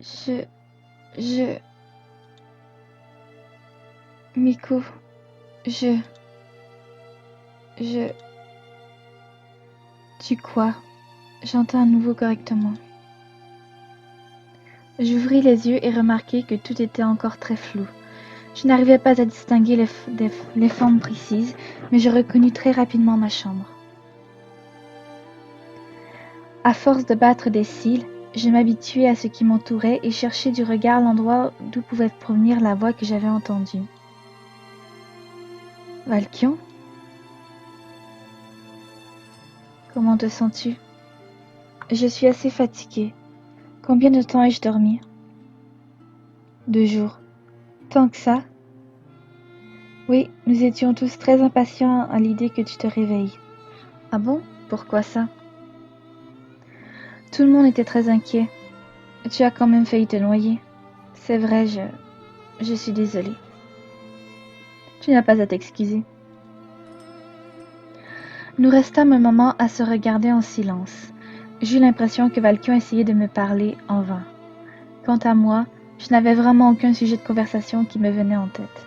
Je... je... Miko, je... je... Tu quoi? J'entends à nouveau correctement. J'ouvris les yeux et remarquai que tout était encore très flou. Je n'arrivais pas à distinguer les formes précises, mais je reconnus très rapidement ma chambre. À force de battre des cils, je m'habituai à ce qui m'entourait et cherchai du regard l'endroit d'où pouvait provenir la voix que j'avais entendue. Valkion? Comment te sens-tu? Je suis assez fatiguée. Combien de temps ai-je dormi? 2 jours. Tant que ça? Oui, nous étions tous très impatients à l'idée que tu te réveilles. Ah bon? Pourquoi ça? Tout le monde était très inquiet. Tu as quand même failli te noyer. C'est vrai, je suis désolée. Tu n'as pas à t'excuser. Nous restâmes un moment à se regarder en silence. J'eus l'impression que Valkion essayait de me parler en vain. Quant à moi, je n'avais vraiment aucun sujet de conversation qui me venait en tête.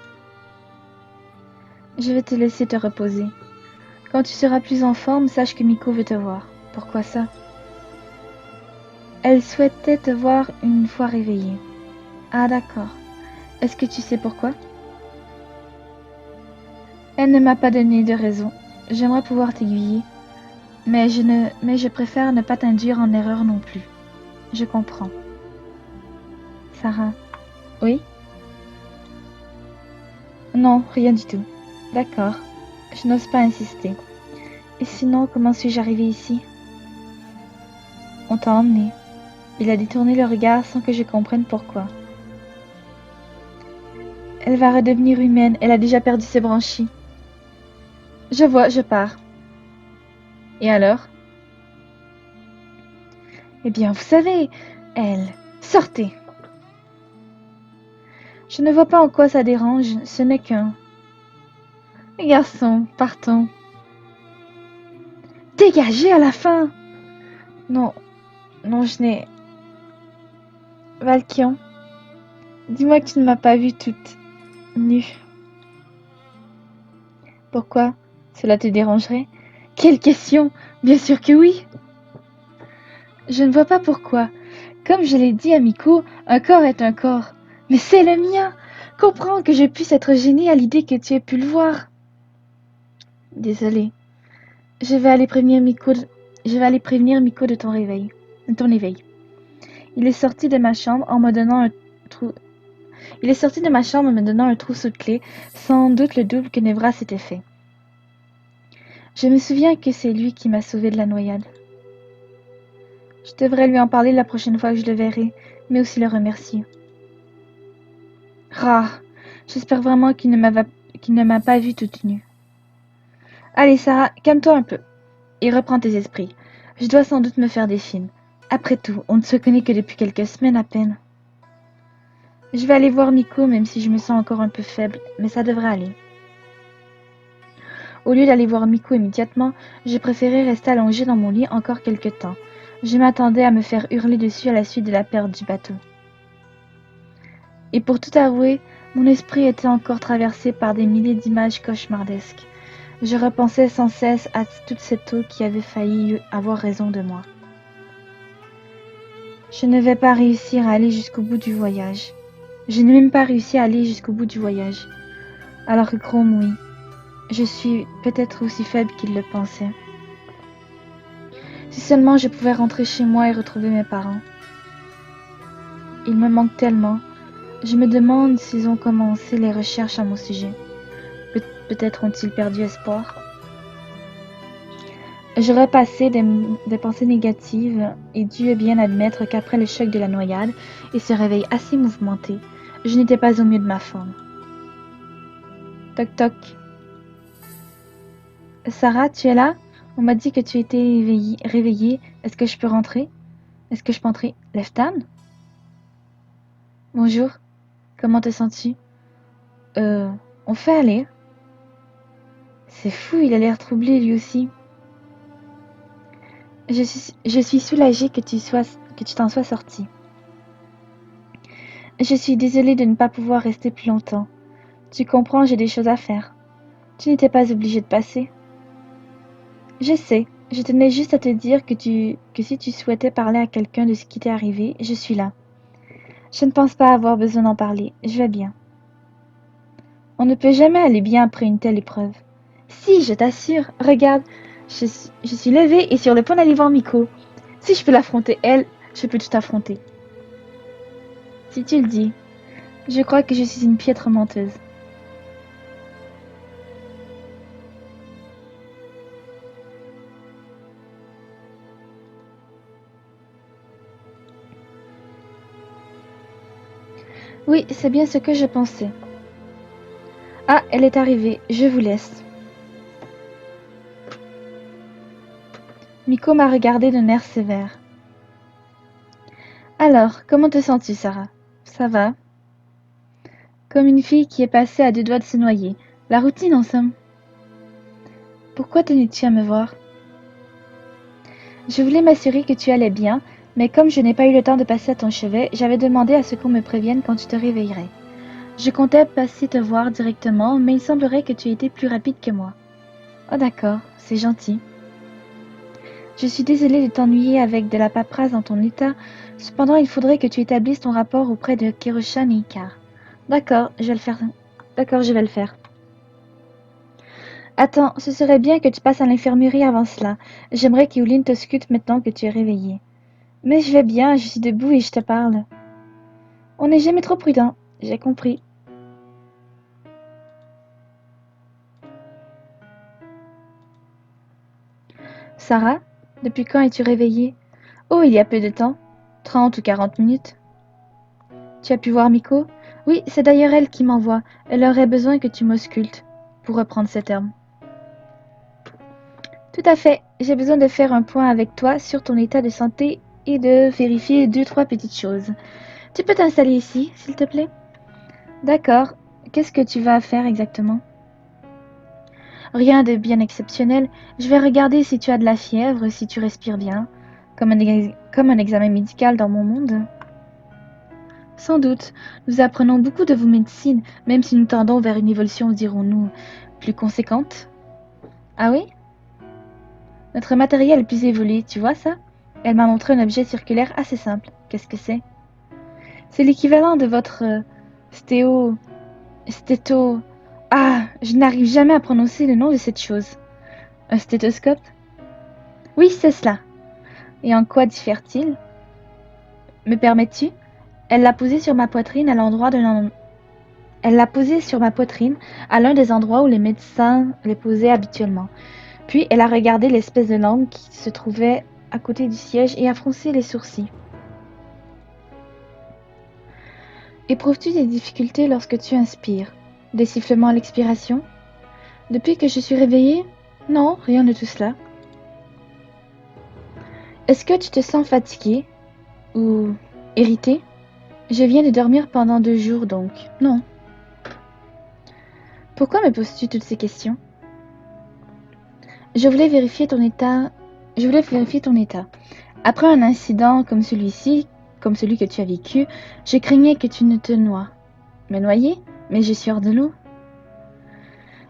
Je vais te laisser te reposer. Quand tu seras plus en forme, sache que Miko veut te voir. Pourquoi ça? Elle souhaitait te voir une fois réveillée. Ah d'accord. Est-ce que tu sais pourquoi? Elle ne m'a pas donné de raison. J'aimerais pouvoir t'aiguiller, mais je préfère ne pas t'induire en erreur non plus. Je comprends. Sarah. Oui? Non, rien du tout. D'accord. Je n'ose pas insister. Et sinon, comment suis-je arrivée ici? On t'a emmené. Il a détourné le regard sans que je comprenne pourquoi. Elle va redevenir humaine. Elle a déjà perdu ses branchies. Je vois, je pars. Et alors? Eh bien, vous savez, elle. Sortez! Je ne vois pas en quoi ça dérange. Ce n'est qu'un... Les garçons, partons. Dégagez à la fin! Non, non, je n'ai... Valkion, dis-moi que tu ne m'as pas vue toute nue. Pourquoi? Cela te dérangerait? Quelle question! Bien sûr que oui! Je ne vois pas pourquoi. Comme je l'ai dit à Miko, un corps est un corps. Mais c'est le mien! Comprends que je puisse être gênée à l'idée que tu aies pu le voir. Désolée. Je vais aller prévenir Miko de ton réveil, de ton éveil. Il est sorti de ma chambre en me donnant un trou. Il est sorti de ma chambre en me donnant un trousseau de clés, sans doute le double que Nevra s'était fait. Je me souviens que c'est lui qui m'a sauvée de la noyade. Je devrais lui en parler la prochaine fois que je le verrai, mais aussi le remercier. Rah! J'espère vraiment qu'il ne m'a pas vue toute nue. Allez, Sarah, calme-toi un peu et reprends tes esprits. Je dois sans doute me faire des films. Après tout, on ne se connaît que depuis quelques semaines à peine. Je vais aller voir Miko, même si je me sens encore un peu faible, mais ça devrait aller. Au lieu d'aller voir Miko immédiatement, j'ai préféré rester allongée dans mon lit encore quelque temps. Je m'attendais à me faire hurler dessus à la suite de la perte du bateau. Et pour tout avouer, mon esprit était encore traversé par des milliers d'images cauchemardesques. Je repensais sans cesse à toute cette eau qui avait failli avoir raison de moi. Je ne vais pas réussir à aller jusqu'au bout du voyage. Je n'ai même pas réussi à aller jusqu'au bout du voyage. Alors que Chrome, oui. Je suis peut-être aussi faible qu'il le pensait. Si seulement je pouvais rentrer chez moi et retrouver mes parents. Ils me manquent tellement. Je me demande s'ils ont commencé les recherches à mon sujet. Peut-être ont-ils perdu espoir. Je repassais des pensées négatives et dû bien admettre qu'après le choc de la noyade et ce réveil assez mouvementé, je n'étais pas au mieux de ma forme. Toc toc. Sarah, tu es là? On m'a dit que tu étais réveillée. Est-ce que je peux rentrer? Est-ce que je peux entrer? Leftan? Bonjour. Comment te sens-tu? On fait aller. C'est fou, il a l'air troublé lui aussi. Je suis soulagée que tu t'en sois sortie. Je suis désolée de ne pas pouvoir rester plus longtemps. Tu comprends, j'ai des choses à faire. Tu n'étais pas obligé de passer. Je sais. Je tenais juste à te dire que si tu souhaitais parler à quelqu'un de ce qui t'est arrivé, je suis là. Je ne pense pas avoir besoin d'en parler. Je vais bien. On ne peut jamais aller bien après une telle épreuve. Si, je t'assure. Regarde, je suis levée et sur le point d'aller voir Miko. Si je peux l'affronter, elle, je peux tout affronter. Si tu le dis, je crois que je suis une piètre menteuse. Oui, c'est bien ce que je pensais. Ah, elle est arrivée. Je vous laisse. Miko m'a regardé d'un air sévère. Alors, comment te sens-tu, Sarah? Ça va? Comme une fille qui est passée à deux doigts de se noyer. La routine, en somme. Pourquoi tenais-tu à me voir? Je voulais m'assurer que tu allais bien, mais comme je n'ai pas eu le temps de passer à ton chevet, j'avais demandé à ce qu'on me prévienne quand tu te réveillerais. Je comptais passer te voir directement, mais il semblerait que tu étais plus rapide que moi. Oh d'accord, c'est gentil. Je suis désolée de t'ennuyer avec de la paperasse dans ton état. Cependant, il faudrait que tu établisses ton rapport auprès de Kiroshan et Ikar. D'accord, je vais le faire. D'accord, je vais le faire. Attends, ce serait bien que tu passes à l'infirmerie avant cela. J'aimerais qu'Eoline te scute maintenant que tu es réveillée. Mais je vais bien, je suis debout et je te parle. On n'est jamais trop prudent, j'ai compris. Sarah, depuis quand es-tu réveillée? Oh, il y a peu de temps. 30 ou 40 minutes. Tu as pu voir Miko? Oui, c'est d'ailleurs elle qui m'envoie. Elle aurait besoin que tu m'auscultes, pour reprendre ces termes. Tout à fait. J'ai besoin de faire un point avec toi sur ton état de santé et de vérifier deux, trois petites choses. Tu peux t'installer ici, s'il te plaît? D'accord. Qu'est-ce que tu vas faire exactement? Rien de bien exceptionnel. Je vais regarder si tu as de la fièvre, si tu respires bien. Comme un examen médical dans mon monde. Sans doute. Nous apprenons beaucoup de vos médecines, même si nous tendons vers une évolution, dirons-nous, plus conséquente. Ah oui? Notre matériel est plus évolué, tu vois ça? Elle m'a montré un objet circulaire assez simple. Qu'est-ce que c'est? C'est l'équivalent de votre stéo... stéto... Ah, je n'arrive jamais à prononcer le nom de cette chose. Un stéthoscope? Oui, c'est cela. Et en quoi diffère-t-il? Me permets-tu? Elle l'a posé sur ma poitrine à l'endroit de Elle l'a posé sur ma poitrine à l'un des endroits où les médecins les posaient habituellement. Puis elle a regardé l'espèce de langue qui se trouvait à côté du siège et a froncé les sourcils. Éprouves-tu des difficultés lorsque tu inspires? Des sifflements à l'expiration? Depuis que je suis réveillée? Non, rien de tout cela. Est-ce que tu te sens fatiguée? Ou irritée? Je viens de dormir pendant 2 jours donc. Non. Pourquoi me poses-tu toutes ces questions? Je voulais vérifier ton état. Je voulais vérifier ton état. Après un incident comme celui-ci, comme celui que tu as vécu, je craignais que tu ne te noies. Me noyer? Mais je suis hors de l'eau.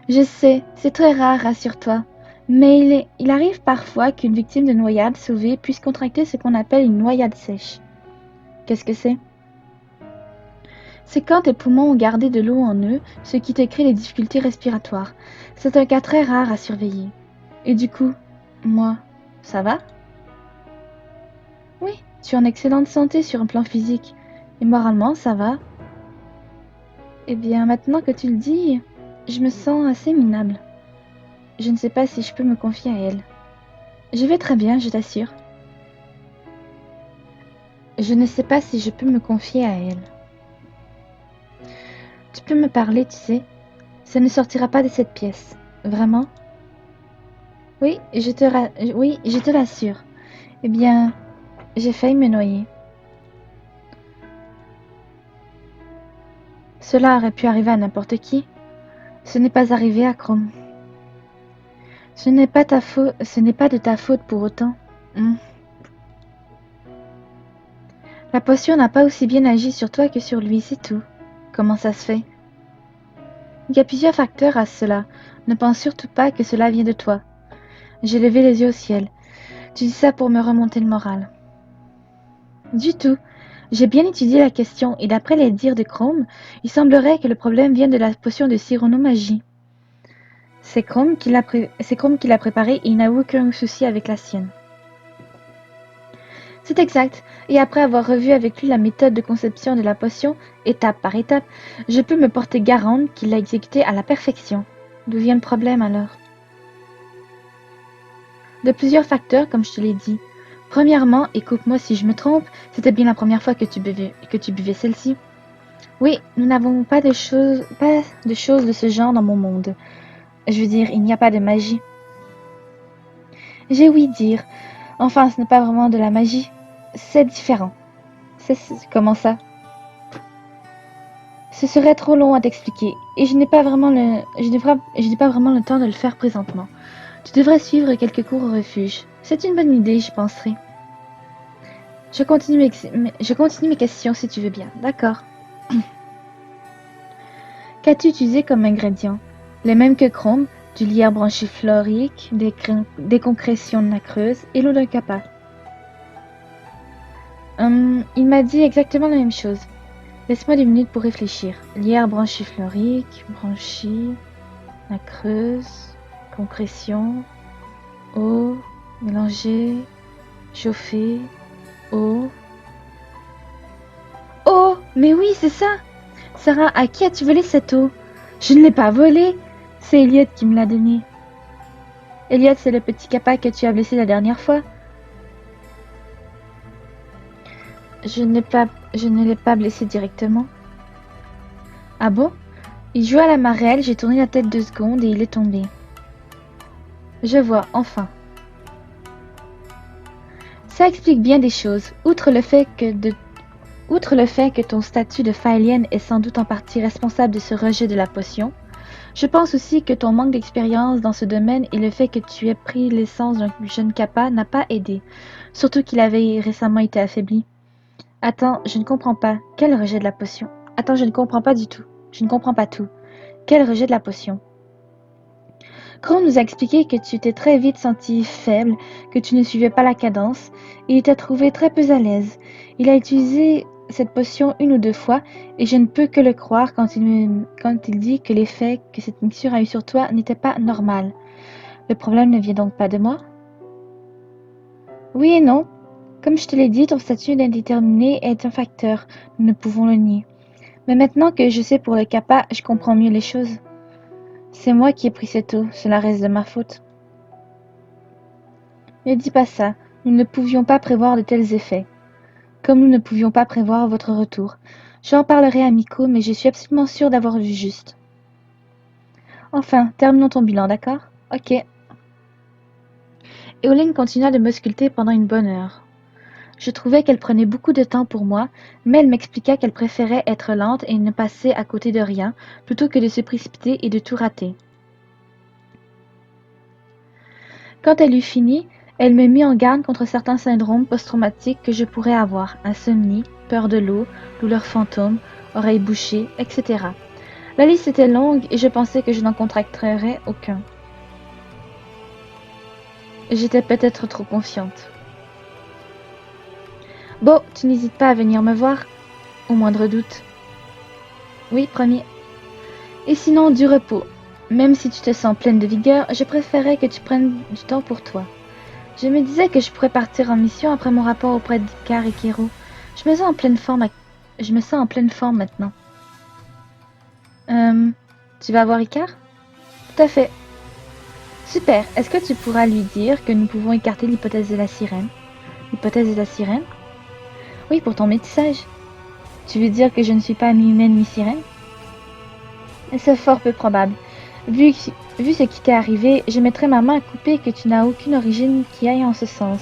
Je sais, c'est très rare, rassure-toi. Mais il arrive parfois qu'une victime de noyade sauvée puisse contracter ce qu'on appelle une noyade sèche. Qu'est-ce que c'est? C'est quand tes poumons ont gardé de l'eau en eux, ce qui te crée des difficultés respiratoires. C'est un cas très rare à surveiller. Et du coup, moi, ça va? Oui, tu es en excellente santé sur un plan physique. Et moralement, ça va? Eh bien, maintenant que tu le dis, je me sens assez minable. Je ne sais pas si je peux me confier à elle. Je vais très bien, je t'assure. Je ne sais pas si je peux me confier à elle. Tu peux me parler, tu sais. Ça ne sortira pas de cette pièce. Vraiment? Oui, oui, je te l'assure. Eh bien, j'ai failli me noyer. Cela aurait pu arriver à n'importe qui. Ce n'est pas arrivé à Chrome. Ce n'est pas ta faute, ce n'est pas de ta faute pour autant. Hmm. La potion n'a pas aussi bien agi sur toi que sur lui, c'est tout. Comment ça se fait? Il y a plusieurs facteurs à cela. Ne pense surtout pas que cela vient de toi. J'ai levé les yeux au ciel. Tu dis ça pour me remonter le moral. Du tout. J'ai bien étudié la question et d'après les dires de Chrome, il semblerait que le problème vienne de la potion de Cyronomagie. C'est Chrome qui l'a préparée et il n'a aucun souci avec la sienne. C'est exact, et après avoir revu avec lui la méthode de conception de la potion, étape par étape, je peux me porter garante qu'il l'a exécutée à la perfection. D'où vient le problème alors? De plusieurs facteurs, comme je te l'ai dit. Premièrement, et coupe-moi si je me trompe, c'était bien la première fois que tu buvais celle-ci. Oui, nous n'avons pas de choses de ce genre dans mon monde. Je veux dire, il n'y a pas de magie. J'ai ouï dire. Enfin, ce n'est pas vraiment de la magie. C'est différent. Comment ça? Ce serait trop long à t'expliquer, et je n'ai pas vraiment le temps de le faire présentement. Tu devrais suivre quelques cours au refuge. C'est une bonne idée, j'y penserai. Je continue mes questions si tu veux bien. D'accord. Qu'as-tu utilisé comme ingrédients? Les mêmes que Chrome, du lierre branchiflorique, des concrétions nacreuses et l'eau d'un capa. Il m'a dit exactement la même chose. Laisse-moi 10 minutes pour réfléchir. Lierre branchiflorique, nacreuse, concrétion, eau, mélanger, chauffer, eau. Oh, mais oui, c'est ça! Sarah, à qui as-tu volé cette eau? Je ne l'ai pas volée! C'est Elliot qui me l'a donnée. Elliot, c'est le petit capa que tu as blessé la dernière fois. Je ne l'ai pas blessé directement. Ah bon? Il jouait à la marelle, j'ai tourné la tête 2 secondes et il est tombé. Je vois, enfin. Ça explique bien des choses, outre le fait que ton statut de Faelienne est sans doute en partie responsable de ce rejet de la potion. Je pense aussi que ton manque d'expérience dans ce domaine et le fait que tu aies pris l'essence d'un jeune kappa n'a pas aidé, surtout qu'il avait récemment été affaibli. Attends, je ne comprends pas. Quel rejet de la potion? Attends, je ne comprends pas du tout. Je ne comprends pas tout. Quel rejet de la potion? Chrome nous a expliqué que tu t'es très vite senti faible, que tu ne suivais pas la cadence, et il t'a trouvé très peu à l'aise. Il a utilisé cette potion 1 ou 2 fois, et je ne peux que le croire quand il dit que l'effet que cette mixture a eu sur toi n'était pas normal. Le problème ne vient donc pas de moi? Oui et non. Comme je te l'ai dit, ton statut d'indéterminé est un facteur, nous ne pouvons le nier. Mais maintenant que je sais pour le kappa, je comprends mieux les choses. C'est moi qui ai pris cette eau, cela reste de ma faute. Ne dis pas ça, nous ne pouvions pas prévoir de tels effets. Comme nous ne pouvions pas prévoir votre retour. J'en parlerai à Miko, mais je suis absolument sûre d'avoir vu juste. Enfin, terminons ton bilan, d'accord? Ok. Eoline continua de m'ausculter pendant une bonne heure. Je trouvais qu'elle prenait beaucoup de temps pour moi, mais elle m'expliqua qu'elle préférait être lente et ne passer à côté de rien, plutôt que de se précipiter et de tout rater. Quand elle eut fini, elle me mit en garde contre certains syndromes post-traumatiques que je pourrais avoir, insomnie, peur de l'eau, douleurs fantômes, oreilles bouchées, etc. La liste était longue et je pensais que je n'en contracterais aucun. J'étais peut-être trop confiante. Bon, tu n'hésites pas à venir me voir, au moindre doute. Oui, promis. Et sinon, du repos. Même si tu te sens pleine de vigueur, je préférais que tu prennes du temps pour toi. Je me disais que je pourrais partir en mission après mon rapport auprès d'Icar et Kiro. Je me sens en pleine forme maintenant. Tu vas voir Icar? Tout à fait. Super. Est-ce que tu pourras lui dire que nous pouvons écarter l'hypothèse de la sirène? L'hypothèse de la sirène? Oui, pour ton métissage. Tu veux dire que je ne suis pas mi-humaine, mi-sirène? C'est fort peu probable. Vu ce qui t'est arrivé, je mettrai ma main à couper que tu n'as aucune origine qui aille en ce sens.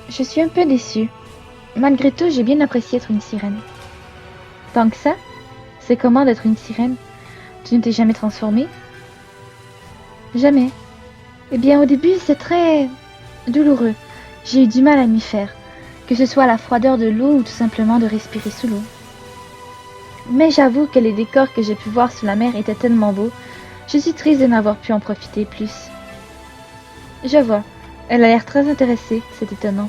Je suis un peu déçue. Malgré tout, j'ai bien apprécié être une sirène. Tant que ça? C'est comment d'être une sirène? Tu ne t'es jamais transformée? Jamais. Eh bien, au début, c'est très douloureux. J'ai eu du mal à m'y faire, que ce soit la froideur de l'eau ou tout simplement de respirer sous l'eau. Mais j'avoue que les décors que j'ai pu voir sous la mer étaient tellement beaux, je suis triste de n'avoir pu en profiter plus. Je vois. Elle a l'air très intéressée, c'est étonnant.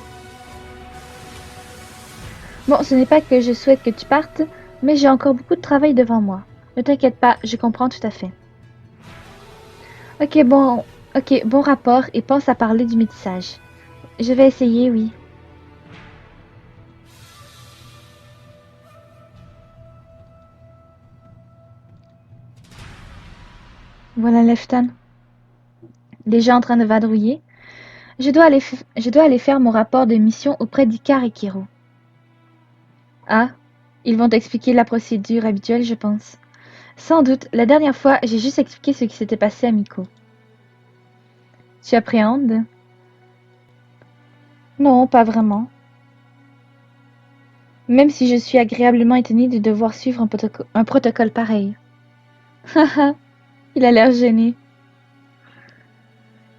Bon, ce n'est pas que je souhaite que tu partes, mais j'ai encore beaucoup de travail devant moi. Ne t'inquiète pas, je comprends tout à fait. Ok, bon rapport et pense à parler du métissage. Je vais essayer, oui. Voilà Lefton. Déjà en train de vadrouiller. Je dois aller faire mon rapport de mission auprès d'Icar et Kiro. Ah, ils vont t'expliquer la procédure habituelle, je pense. Sans doute, la dernière fois, j'ai juste expliqué ce qui s'était passé à Miko. Tu appréhendes? Non, pas vraiment. Même si je suis agréablement étonnée de devoir suivre un protocole pareil. Haha, il a l'air gêné.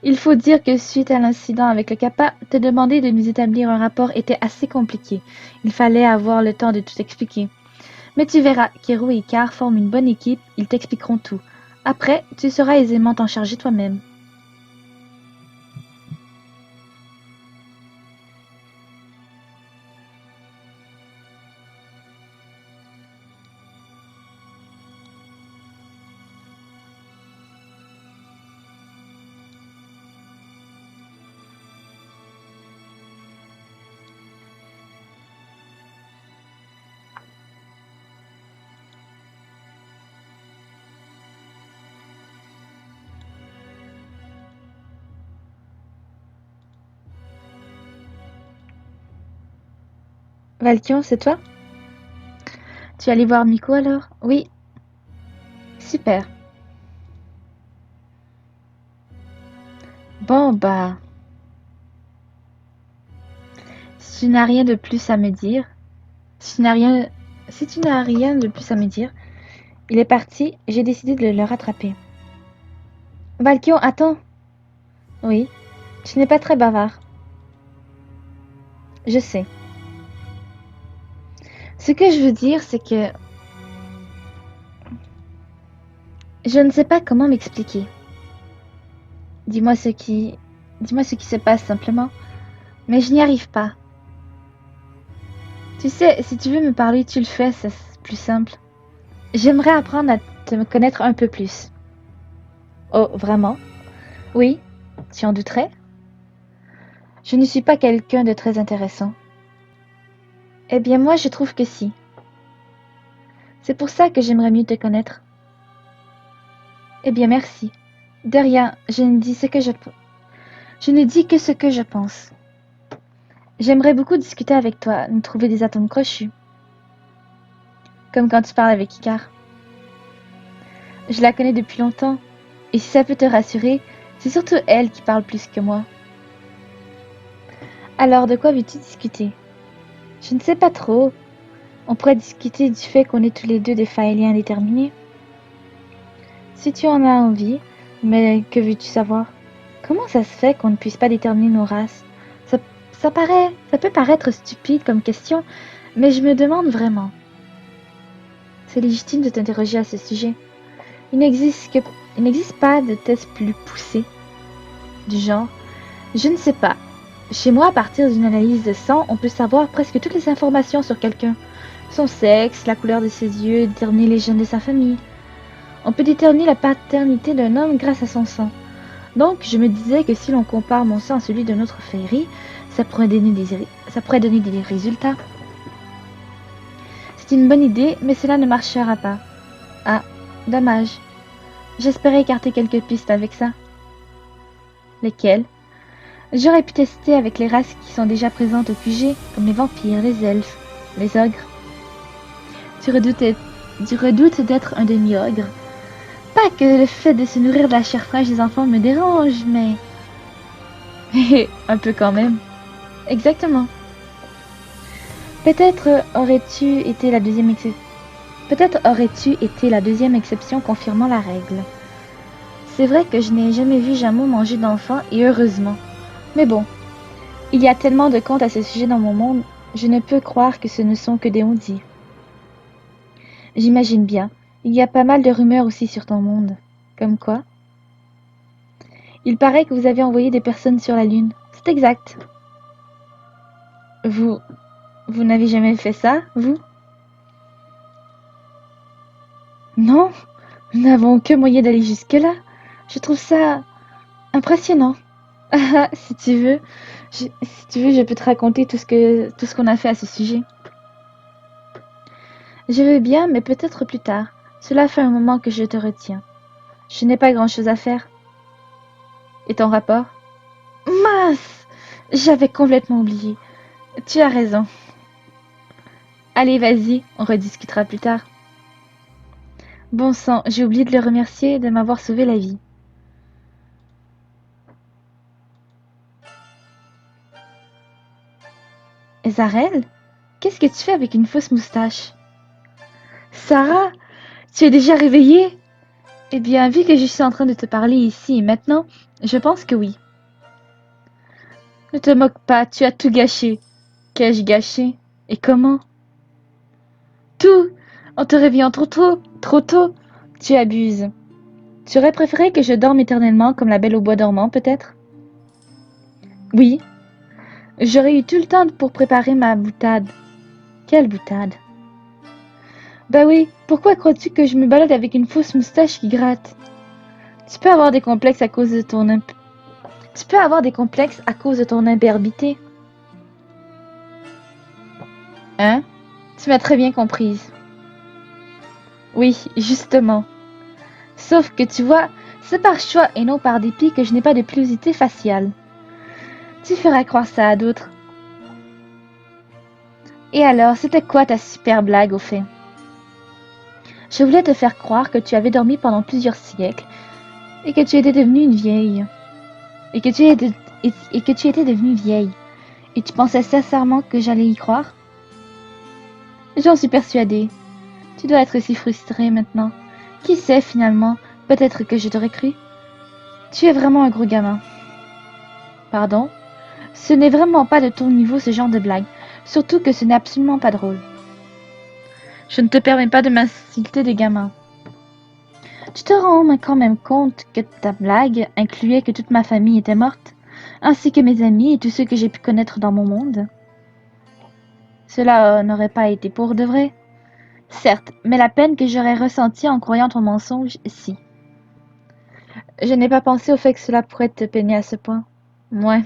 Il faut dire que suite à l'incident avec le Kappa, te demander de nous établir un rapport était assez compliqué. Il fallait avoir le temps de tout expliquer. Mais tu verras, Kiro et Icar forment une bonne équipe, ils t'expliqueront tout. Après, tu sauras aisément t'en charger toi-même. Valkion, c'est toi? Tu es allé voir Miko alors? Oui, super. Bon, bah, si tu n'as rien de plus à me dire, si tu n'as rien, si tu n'as rien de plus à me dire, il est parti, j'ai décidé de le rattraper. Valkion, attends. Oui, tu n'es pas très bavard. Je sais. Ce que je veux dire, c'est que je ne sais pas comment m'expliquer. Dis-moi ce qui, dis-moi ce qui se passe simplement. Mais je n'y arrive pas. Tu sais, si tu veux me parler, tu le fais, c'est plus simple. J'aimerais apprendre à te connaître un peu plus. Oh, vraiment? Oui, tu en douterais? Je ne suis pas quelqu'un de très intéressant. Eh bien, moi, je trouve que si. C'est pour ça que j'aimerais mieux te connaître. Eh bien, merci. De rien, je ne dis que ce que je pense. J'aimerais beaucoup discuter avec toi, nous trouver des atomes crochus. Comme quand tu parles avec Icar. Je la connais depuis longtemps. Et si ça peut te rassurer, c'est surtout elle qui parle plus que moi. Alors, de quoi veux-tu discuter? Je ne sais pas trop. On pourrait discuter du fait qu'on est tous les deux des Faéliens indéterminés. Si tu en as envie, mais que veux-tu savoir? Comment ça se fait qu'on ne puisse pas déterminer nos races? Ça, ça peut paraître stupide comme question, mais je me demande vraiment. C'est légitime de t'interroger à ce sujet. Il n'existe pas de test plus poussé du genre. Je ne sais pas. Chez moi, à partir d'une analyse de sang, on peut savoir presque toutes les informations sur quelqu'un. Son sexe, la couleur de ses yeux, déterminer les gènes de sa famille. On peut déterminer la paternité d'un homme grâce à son sang. Donc, je me disais que si l'on compare mon sang à celui d'un autre Fairy, ça pourrait donner des résultats. C'est une bonne idée, mais cela ne marchera pas. Ah, dommage. J'espérais écarter quelques pistes avec ça. Lesquelles? J'aurais pu tester avec les races qui sont déjà présentes au QG, comme les vampires, les elfes, les ogres. Tu redoutes d'être un demi-ogre. Pas que le fait de se nourrir de la chair fraîche des enfants me dérange, mais... un peu quand même. Exactement. Peut-être aurais-tu été la deuxième exception confirmant la règle. C'est vrai que je n'ai jamais vu Jamo manger d'enfant, et heureusement. Mais bon, Il y a tellement de contes à ce sujet dans mon monde, je ne peux croire que ce ne sont que des on-dit. J'imagine bien. Il y a pas mal de rumeurs aussi sur ton monde. Comme quoi? Il paraît que vous avez envoyé des personnes sur la Lune. C'est exact. Vous... Vous n'avez jamais fait ça, vous? Non, nous n'avons que moyen d'aller jusque-là. Je trouve ça impressionnant. Ah, si tu veux, je peux te raconter tout ce qu'on a fait à ce sujet. Je veux bien, mais peut-être plus tard. Cela fait un moment que je te retiens. Je n'ai pas grand-chose à faire. Et ton rapport? Mince! J'avais complètement oublié. Tu as raison. Allez, vas-y, on rediscutera plus tard. Bon sang, j'ai oublié de le remercier de m'avoir sauvé la vie. Zarel? Qu'est-ce que tu fais avec une fausse moustache? Sarah, tu es déjà réveillée? Eh bien, vu que je suis en train de te parler ici et maintenant, je pense que oui. Ne te moque pas, tu as tout gâché. Qu'ai-je gâché? Et comment? Tout! En te réveillant trop tôt. Tu abuses. Tu aurais préféré que je dorme éternellement comme la belle au bois dormant, peut-être? Oui, j'aurais eu tout le temps pour préparer ma boutade. Quelle boutade? Bah oui, pourquoi crois-tu que je me balade avec une fausse moustache qui gratte? Tu peux avoir des complexes à cause de Tu peux avoir des complexes à cause de ton imberbité. Hein? Tu m'as très bien comprise. Oui, justement. Sauf que tu vois, c'est par choix et non par dépit que je n'ai pas de pilosité faciale. Tu feras croire ça à d'autres. Et alors, c'était quoi ta super blague au fait? Je voulais te faire croire que tu avais dormi pendant plusieurs siècles et que tu étais devenue une vieille. Et que tu étais devenue vieille. Et tu pensais sincèrement que j'allais y croire? J'en suis persuadée. Tu dois être si frustrée maintenant. Qui sait finalement? Peut-être que je t'aurais cru. Tu es vraiment un gros gamin. Pardon? Ce n'est vraiment pas de ton niveau ce genre de blague. Surtout que ce n'est absolument pas drôle. Je ne te permets pas de m'insulter des gamins. Tu te rends quand même compte que ta blague incluait que toute ma famille était morte, ainsi que mes amis et tous ceux que j'ai pu connaître dans mon monde? Cela n'aurait pas été pour de vrai. Certes, mais la peine que j'aurais ressentie en croyant ton mensonge, si. Je n'ai pas pensé au fait que cela pourrait te peiner à ce point. Ouais.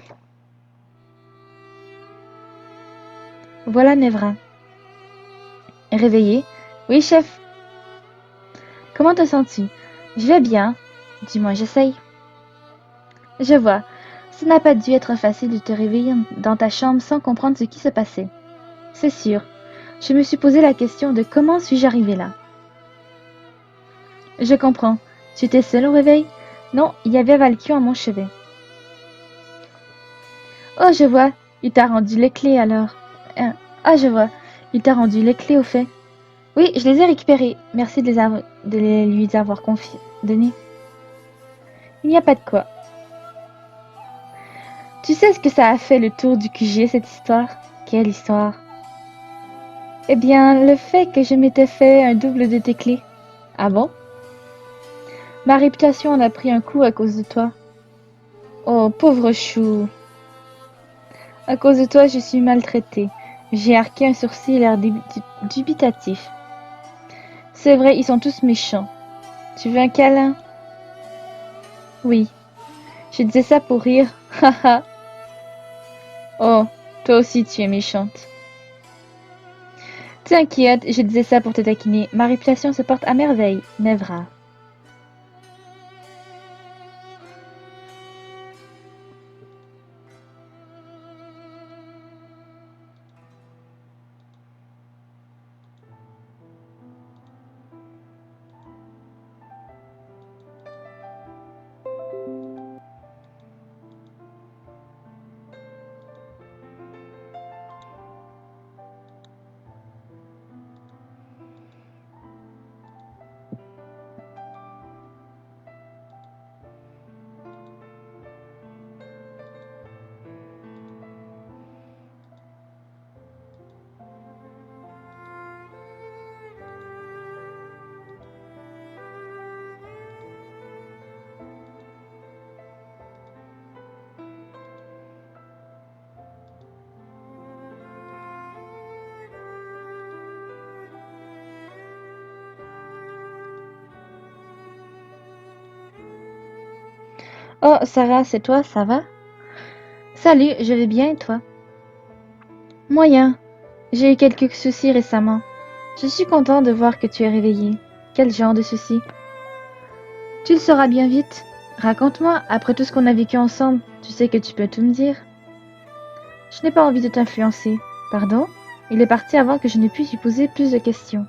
Voilà Nevra. Réveillé? Oui, chef. Comment te sens-tu? Je vais bien. Dis-moi, j'essaye. Je vois. Ce n'a pas dû être facile de te réveiller dans ta chambre sans comprendre ce qui se passait. C'est sûr. Je me suis posé la question de comment suis-je arrivé là. Je comprends. Tu étais seule au réveil? Non, il y avait Valkyrie à mon chevet. Oh, je vois. Il t'a rendu les clés alors. Ah, je vois. Il t'a rendu les clés au fait. Oui, je les ai récupérées. Merci de les lui avoir données. Il n'y a pas de quoi. Tu sais ce que ça a fait le tour du QG, cette histoire? Quelle histoire? Eh bien, le fait que je m'étais fait un double de tes clés. Ah bon? Ma réputation en a pris un coup à cause de toi. Oh, pauvre chou. À cause de toi, je suis maltraitée. J'ai arqué un sourcil l'air dubitatif. C'est vrai, ils sont tous méchants. Tu veux un câlin? Oui. Je disais ça pour rire. Haha. Oh, toi aussi tu es méchante. T'inquiète, je disais ça pour te taquiner. Ma réputation se porte à merveille, Nevra. Oh, Sarah, c'est toi, ça va? Salut, je vais bien et toi? Moyen. J'ai eu quelques soucis récemment. Je suis content de voir que tu es réveillée. Quel genre de soucis? Tu le sauras bien vite. Raconte-moi, après tout ce qu'on a vécu ensemble, tu sais que tu peux tout me dire. Je n'ai pas envie de t'influencer. Pardon? Il est parti avant que je ne puisse lui poser plus de questions.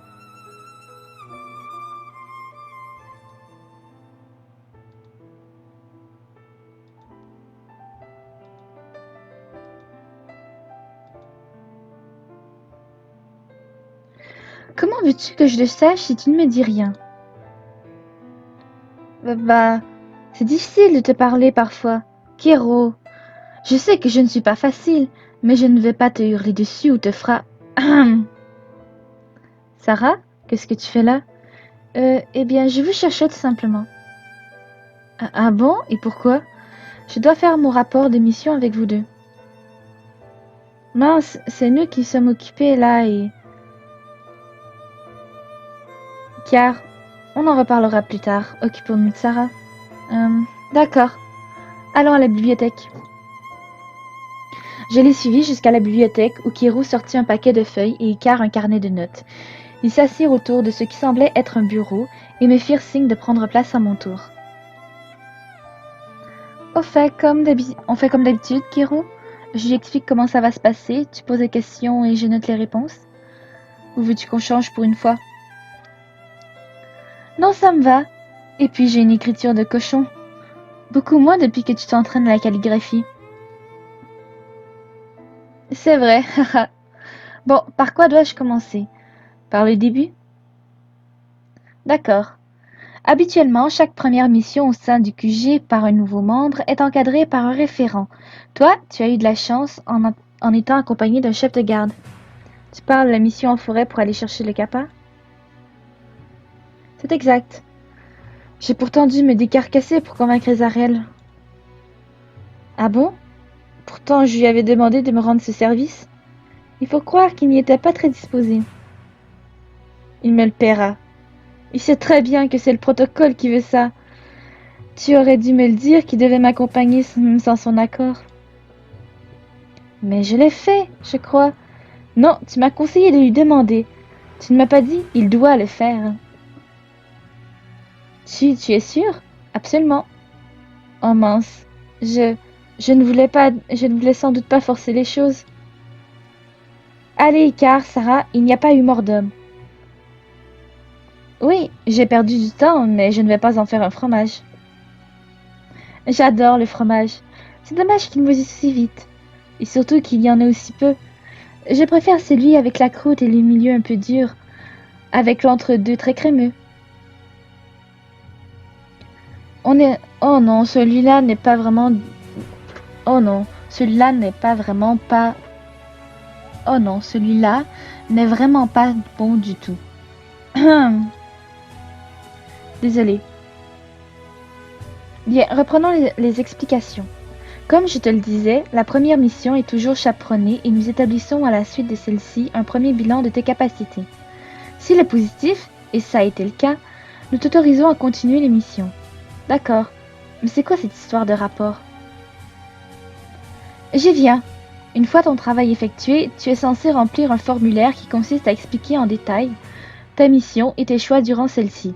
Comment veux-tu que je le sache si tu ne me dis rien? Bah, c'est difficile de te parler parfois. Kero, je sais que je ne suis pas facile, mais je ne vais pas te hurler dessus ou te Sarah, qu'est-ce que tu fais là? Eh bien, je vous cherchais tout simplement. Ah bon? Et pourquoi? Je dois faire mon rapport de mission avec vous deux. Mince, c'est nous qui sommes occupés là et... Car, on en reparlera plus tard. Occupons-nous de Sarah. D'accord. Allons à la bibliothèque. Je l'ai suivi jusqu'à la bibliothèque où Kiro sortit un paquet de feuilles et Icar un carnet de notes. Ils s'assirent autour de ce qui semblait être un bureau et me firent signe de prendre place à mon tour. On fait comme d'habitude, Kiro. Je lui explique comment ça va se passer, tu poses des questions et je note les réponses. Ou veux-tu qu'on change pour une fois? Non, ça me va. Et puis j'ai une écriture de cochon. Beaucoup moins depuis que tu t'entraînes à la calligraphie. C'est vrai, haha. Bon, par quoi dois-je commencer? Par le début? D'accord. Habituellement, chaque première mission au sein du QG par un nouveau membre est encadrée par un référent. Toi, tu as eu de la chance en étant accompagné d'un chef de garde. Tu parles de la mission en forêt pour aller chercher le kappa? C'est exact. J'ai pourtant dû me décarcasser pour convaincre Ezarel. Ah bon? Pourtant, je lui avais demandé de me rendre ce service. Il faut croire qu'il n'y était pas très disposé. Il me le paiera. Il sait très bien que c'est le protocole qui veut ça. Tu aurais dû me le dire qu'il devait m'accompagner même sans son accord. Mais je l'ai fait, je crois. Non, tu m'as conseillé de lui demander. Tu ne m'as pas dit, il doit le faire. Tu es sûr? Absolument. Oh mince. Je ne voulais pas, je ne voulais sans doute pas forcer les choses. Allez, Icar, Sarah, il n'y a pas eu mort d'homme. Oui, j'ai perdu du temps, mais je ne vais pas en faire un fromage. J'adore le fromage. C'est dommage qu'il moisisse si vite. Et surtout qu'il y en ait aussi peu. Je préfère celui avec la croûte et le milieu un peu dur, avec l'entre-deux très crémeux. Oh non, celui-là n'est pas vraiment... Oh non, celui-là n'est pas vraiment pas... Oh non, celui-là n'est vraiment pas bon du tout. Désolée. Bien, reprenons les explications. Comme je te le disais, la première mission est toujours chaperonnée et nous établissons à la suite de celle-ci un premier bilan de tes capacités. S'il est positif, et ça a été le cas, nous t'autorisons à continuer les missions. D'accord. Mais c'est quoi cette histoire de rapport? J'y viens. Une fois ton travail effectué, tu es censé remplir un formulaire qui consiste à expliquer en détail ta mission et tes choix durant celle-ci.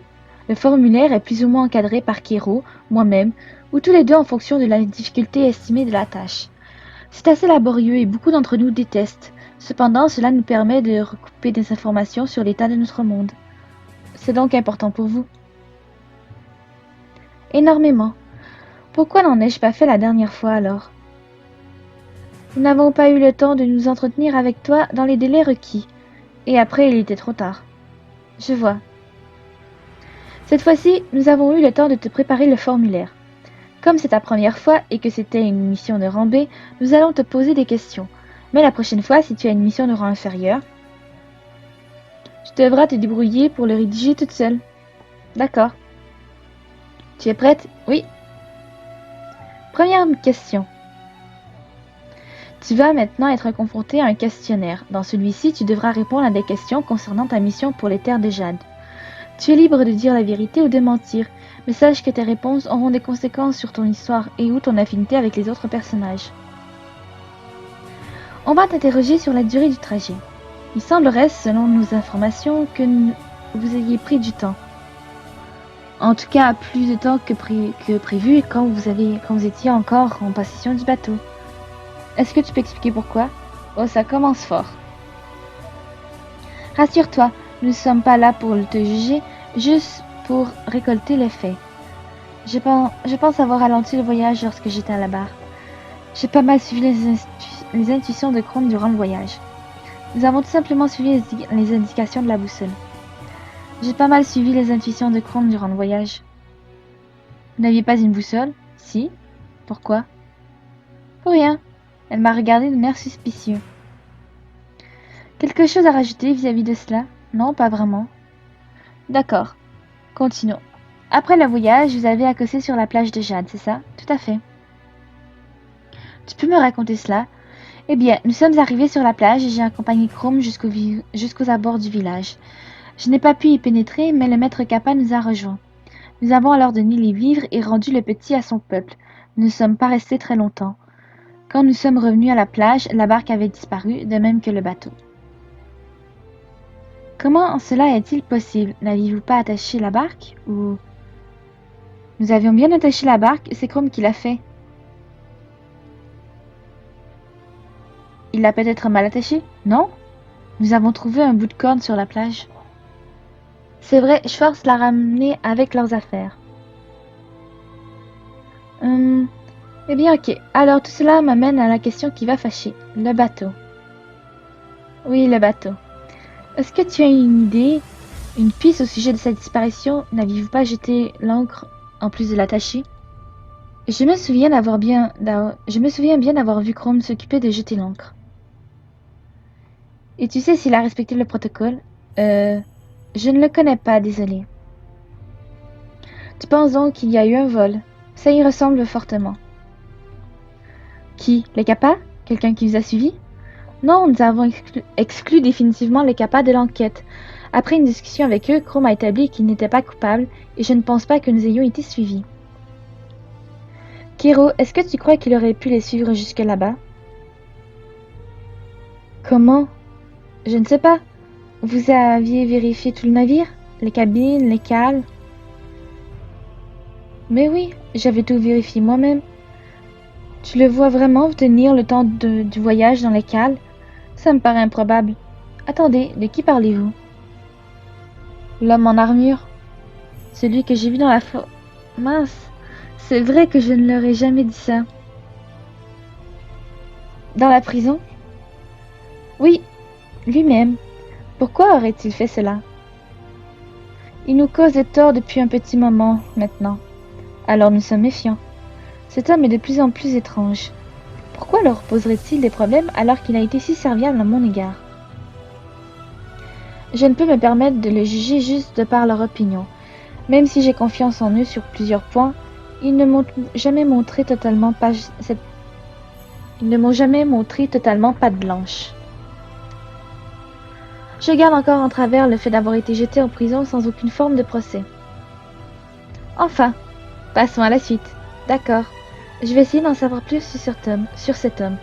Le formulaire est plus ou moins encadré par Kero, moi-même, ou tous les deux en fonction de la difficulté estimée de la tâche. C'est assez laborieux et beaucoup d'entre nous détestent. Cependant, cela nous permet de recouper des informations sur l'état de notre monde. C'est donc important pour vous? Énormément. Pourquoi n'en ai-je pas fait la dernière fois alors? Nous n'avons pas eu le temps de nous entretenir avec toi dans les délais requis. Et après, il était trop tard. Je vois. Cette fois-ci, nous avons eu le temps de te préparer le formulaire. Comme c'est ta première fois et que c'était une mission de rang B, nous allons te poser des questions. Mais la prochaine fois, si tu as une mission de rang inférieur, tu devras te débrouiller pour le rédiger toute seule. D'accord. Tu es prête? Oui. Première question. Tu vas maintenant être confronté à un questionnaire. Dans celui-ci, tu devras répondre à des questions concernant ta mission pour les terres de Jade. Tu es libre de dire la vérité ou de mentir, Mais sache que tes réponses auront des conséquences sur ton histoire et ou ton affinité avec les autres personnages. On va t'interroger sur la durée du trajet. Il semblerait, selon nos informations, que vous ayez pris du temps. En tout cas, plus de temps que prévu quand vous étiez encore en possession du bateau. Est-ce que tu peux expliquer pourquoi? Oh, ça commence fort. Rassure-toi, nous ne sommes pas là pour te juger, juste pour récolter les faits. Je pense avoir ralenti le voyage lorsque j'étais à la barre. J'ai pas mal suivi les intuitions de Chrome durant le voyage. Nous avons tout simplement suivi les indications de la boussole. J'ai pas mal suivi les intuitions de Chrome durant le voyage. Vous n'aviez pas une boussole? Si. Pourquoi? Pour rien. Elle m'a regardé d'un air suspicieux. Quelque chose à rajouter vis-à-vis de cela? Non, pas vraiment. D'accord. Continuons. Après le voyage, vous avez accossé sur la plage de Jade, c'est ça? Tout à fait. Tu peux me raconter cela? Eh bien, nous sommes arrivés sur la plage et j'ai accompagné Chrome jusqu'aux abords du village. Je n'ai pas pu y pénétrer, mais le maître Kappa nous a rejoints. Nous avons alors donné les vivres et rendu le petit à son peuple. Nous ne sommes pas restés très longtemps. Quand nous sommes revenus à la plage, la barque avait disparu, de même que le bateau. Comment cela est-il possible? N'aviez-vous pas attaché la barque? Ou... Nous avions bien attaché la barque, c'est Chrome qui l'a fait. Il l'a peut-être mal attaché? Non? Nous avons trouvé un bout de corde sur la plage. C'est vrai, Schwartz l'a ramené avec leurs affaires. Eh bien, ok. Alors, tout cela m'amène à la question qui va fâcher. Le bateau. Oui, le bateau. Est-ce que tu as une idée, une piste au sujet de sa disparition? N'aviez-vous pas jeté l'ancre en plus de l'attacher? Je me souviens bien d'avoir vu Chrome s'occuper de jeter l'ancre. Et tu sais s'il a respecté le protocole? Je ne le connais pas, désolé. Tu penses donc qu'il y a eu un vol? Ça y ressemble fortement. Qui? Les Kappa? Quelqu'un qui vous a suivi? Non, nous avons exclu définitivement les Kappa de l'enquête. Après une discussion avec eux, Chrome a établi qu'ils n'étaient pas coupables et je ne pense pas que nous ayons été suivis. Kiro, est-ce que tu crois qu'il aurait pu les suivre jusque là-bas? Comment? Je ne sais pas. Vous aviez vérifié tout le navire? Les cabines, les cales? Mais oui, j'avais tout vérifié moi-même. Tu le vois vraiment tenir le temps du voyage dans les cales? Ça me paraît improbable. Attendez, de qui parlez-vous? L'homme en armure? Celui que j'ai vu dans la Mince, c'est vrai que je ne leur ai jamais dit ça. Dans la prison? Oui, lui-même. Pourquoi aurait-il fait cela? Il nous cause des torts depuis un petit moment, maintenant. Alors nous sommes méfiants. Cet homme est de plus en plus étrange. Pourquoi leur poserait-il des problèmes alors qu'il a été si serviable à mon égard? Je ne peux me permettre de le juger juste de par leur opinion. Même si j'ai confiance en eux sur plusieurs points, ils ne m'ont jamais montré totalement patte blanche. Je garde encore en travers le fait d'avoir été jeté en prison sans aucune forme de procès. Enfin, passons à la suite. D'accord. Je vais essayer d'en savoir plus sur cet homme.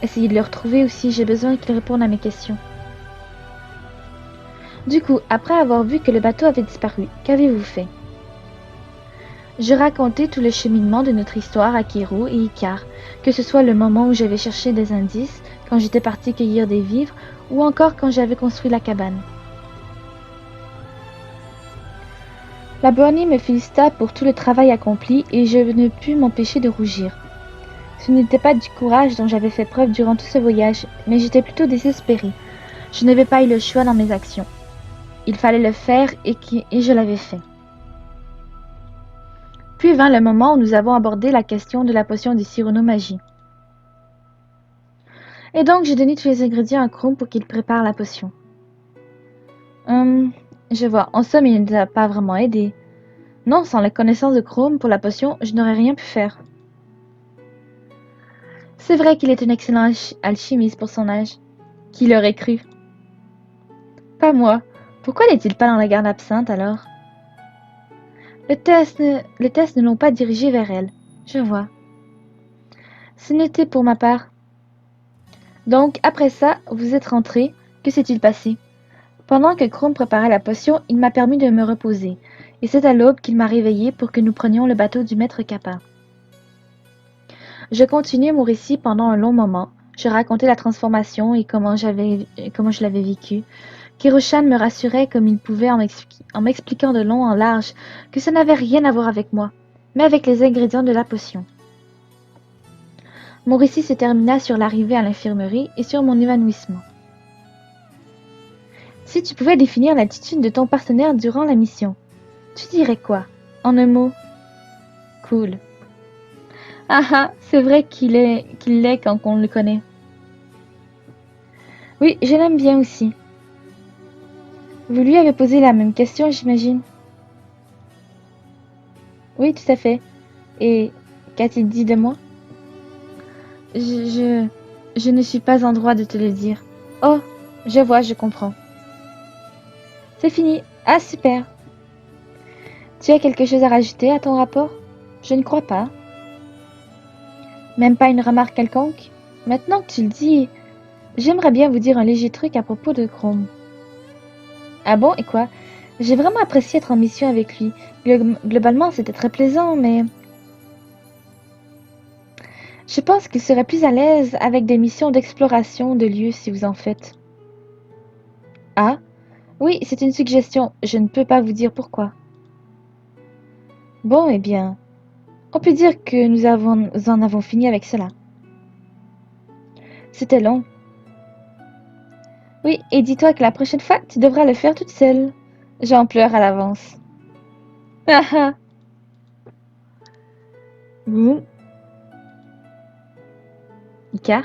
Essayer de le retrouver aussi, j'ai besoin qu'il réponde à mes questions. Du coup, après avoir vu que le bateau avait disparu, qu'avez-vous fait? Je racontais tout le cheminement de notre histoire à Kiro et Icar, que ce soit le moment où j'avais cherché des indices, quand j'étais partie cueillir des vivres, ou encore quand j'avais construit la cabane. La Brownie me félicita pour tout le travail accompli et je ne pus m'empêcher de rougir. Ce n'était pas du courage dont j'avais fait preuve durant tout ce voyage, mais j'étais plutôt désespérée. Je n'avais pas eu le choix dans mes actions. Il fallait le faire et je l'avais fait. Puis vint le moment où nous avons abordé la question de la potion de Cyronomagie. Et donc j'ai donné tous les ingrédients à Chrome pour qu'il prépare la potion. Je vois. En somme, il ne nous a pas vraiment aidé. Non, sans la connaissance de Chrome pour la potion, je n'aurais rien pu faire. C'est vrai qu'il est un excellent alchimiste pour son âge. Qui l'aurait cru? Pas moi. Pourquoi n'est-il pas dans la garde absinthe alors? Les tests ne l'ont pas dirigé vers elle. Je vois. Ce n'était pour ma part. Donc, après ça, vous êtes rentré. Que s'est-il passé? Pendant que Chrome préparait la potion, il m'a permis de me reposer. Et c'est à l'aube qu'il m'a réveillé pour que nous prenions le bateau du maître Kappa. Je continuai mon récit pendant un long moment. Je racontais la transformation et comment je l'avais vécue. Kiroshan me rassurait comme il pouvait en m'expliquant de long en large que ça n'avait rien à voir avec moi, mais avec les ingrédients de la potion. Mon récit se termina sur l'arrivée à l'infirmerie et sur mon évanouissement. Si tu pouvais définir l'attitude de ton partenaire durant la mission, tu dirais quoi? En un mot? Cool. Ah ah, c'est vrai qu'il l'est quand on le connaît. Oui, je l'aime bien aussi. Vous lui avez posé la même question, j'imagine? Oui, tout à fait. Et qu'a-t-il dit de moi? Je, je ne suis pas en droit de te le dire. Oh, je vois, je comprends. C'est fini. Ah, super. Tu as quelque chose à rajouter à ton rapport? Je ne crois pas. Même pas une remarque quelconque? Maintenant que tu le dis, j'aimerais bien vous dire un léger truc à propos de Chrome. Ah bon, et quoi? J'ai vraiment apprécié être en mission avec lui. Globalement, c'était très plaisant, mais je pense qu'il serait plus à l'aise avec des missions d'exploration de lieux si vous en faites. Ah? Oui, c'est une suggestion. Je ne peux pas vous dire pourquoi. Bon, eh bien, on peut dire que nous en avons fini avec cela. C'était long. Oui, et dis-toi que la prochaine fois, tu devras le faire toute seule. J'en pleure à l'avance. Ah ah. Vous, Icar,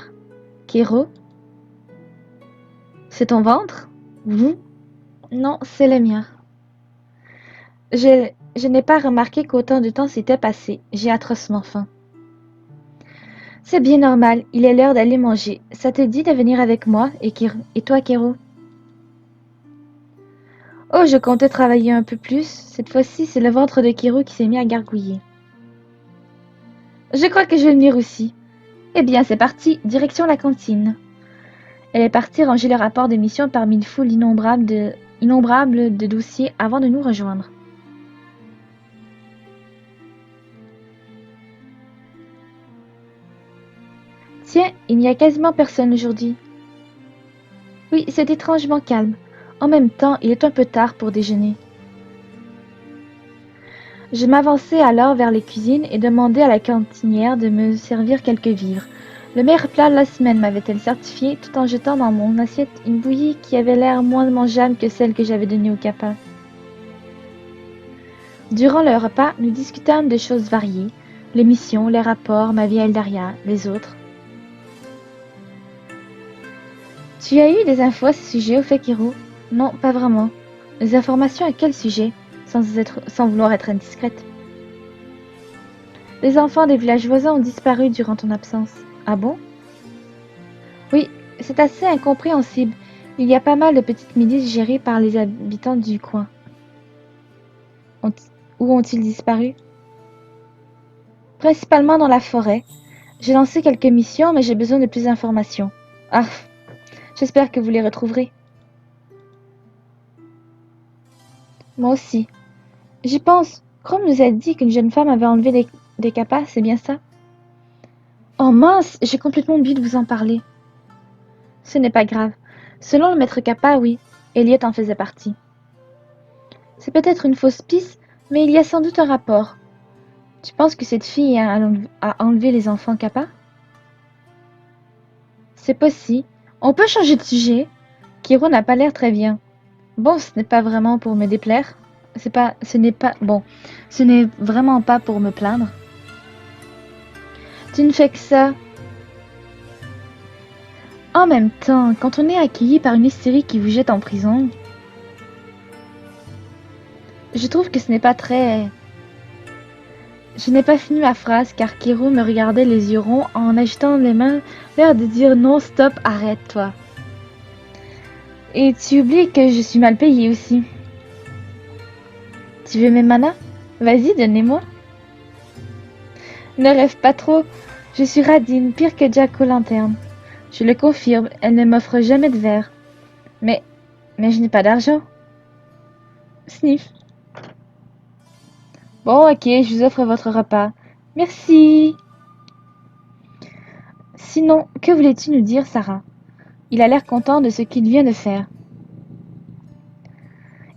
Kero, c'est ton ventre? Vous? Non, c'est le mien. Je n'ai pas remarqué qu'autant de temps s'était passé. J'ai atrocement faim. C'est bien normal, il est l'heure d'aller manger. Ça te dit de venir avec moi et toi, Kero? Oh, je comptais travailler un peu plus. Cette fois-ci, c'est le ventre de Kero qui s'est mis à gargouiller. Je crois que je vais venir aussi. Eh bien, c'est parti, direction la cantine. Elle est partie ranger le rapport de mission parmi une foule innombrable de dossiers avant de nous rejoindre. Tiens, il n'y a quasiment personne aujourd'hui. Oui, c'est étrangement calme. En même temps, il est un peu tard pour déjeuner. Je m'avançai alors vers les cuisines et demandai à la cantinière de me servir quelques vivres. Le meilleur plat de la semaine, m'avait-elle certifié, tout en jetant dans mon assiette une bouillie qui avait l'air moins mangeable que celle que j'avais donnée au Kappa. Durant le repas, nous discutâmes de choses variées, les missions, les rapports, ma vie à Eldaria, les autres. Tu as eu des infos à ce sujet au Fekiro? Non, pas vraiment. Des informations à quel sujet? Sans vouloir être indiscrète. Les enfants des villages voisins ont disparu durant ton absence. Ah bon? Oui, c'est assez incompréhensible. Il y a pas mal de petites milices gérées par les habitants du coin. Ont- Où ont-ils disparu? Principalement dans la forêt. J'ai lancé quelques missions, mais j'ai besoin de plus d'informations. Ah, j'espère que vous les retrouverez. Moi aussi. J'y pense. Chrome nous a dit qu'une jeune femme avait enlevé des capas, c'est bien ça? Oh mince, j'ai complètement oublié de vous en parler. Ce n'est pas grave. Selon le maître Kappa, oui, Elliot en faisait partie. C'est peut-être une fausse piste, mais il y a sans doute un rapport. Tu penses que cette fille a enlevé les enfants Kappa? C'est possible. On peut changer de sujet. Kiro n'a pas l'air très bien. Bon, ce n'est pas vraiment pour me déplaire. Ce n'est vraiment pas pour me plaindre. Tu ne fais que ça. En même temps, quand on est accueilli par une hystérie qui vous jette en prison, je trouve que ce n'est pas très... Je n'ai pas fini ma phrase car Kiro me regardait les yeux ronds en agitant les mains, l'air de dire non, stop, arrête-toi. Et tu oublies que je suis mal payée aussi. Tu veux mes manas? Vas-y, donnez-moi. Ne rêve pas trop. Je suis radine, pire que Jack O'Lanterne. Je le confirme, elle ne m'offre jamais de verre. Mais, mais je n'ai pas d'argent. Sniff. Bon, ok, je vous offre votre repas. Merci. Sinon, que voulais-tu nous dire, Sarah? Il a l'air content de ce qu'il vient de faire.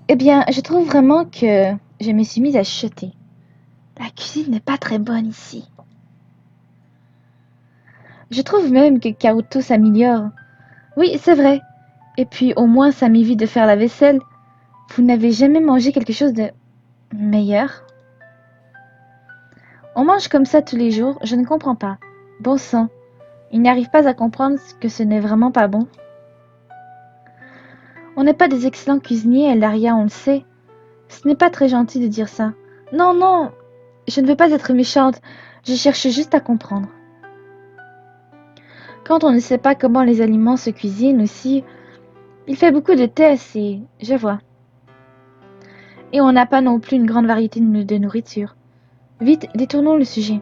Eh bien, je trouve vraiment que je me suis mise à chuchoter. La cuisine n'est pas très bonne ici. Je trouve même que Kaoto s'améliore. Oui, c'est vrai. Et puis, au moins, ça m'évite de faire la vaisselle. Vous n'avez jamais mangé quelque chose de meilleur? On mange comme ça tous les jours, je ne comprends pas. Bon sang, il n'arrive pas à comprendre que ce n'est vraiment pas bon. On n'est pas des excellents cuisiniers, Elaria, on le sait. Ce n'est pas très gentil de dire ça. Non, non, je ne veux pas être méchante, je cherche juste à comprendre. Quand on ne sait pas comment les aliments se cuisinent aussi, il fait beaucoup de tests et je vois. Et on n'a pas non plus une grande variété de nourriture. Vite, détournons le sujet.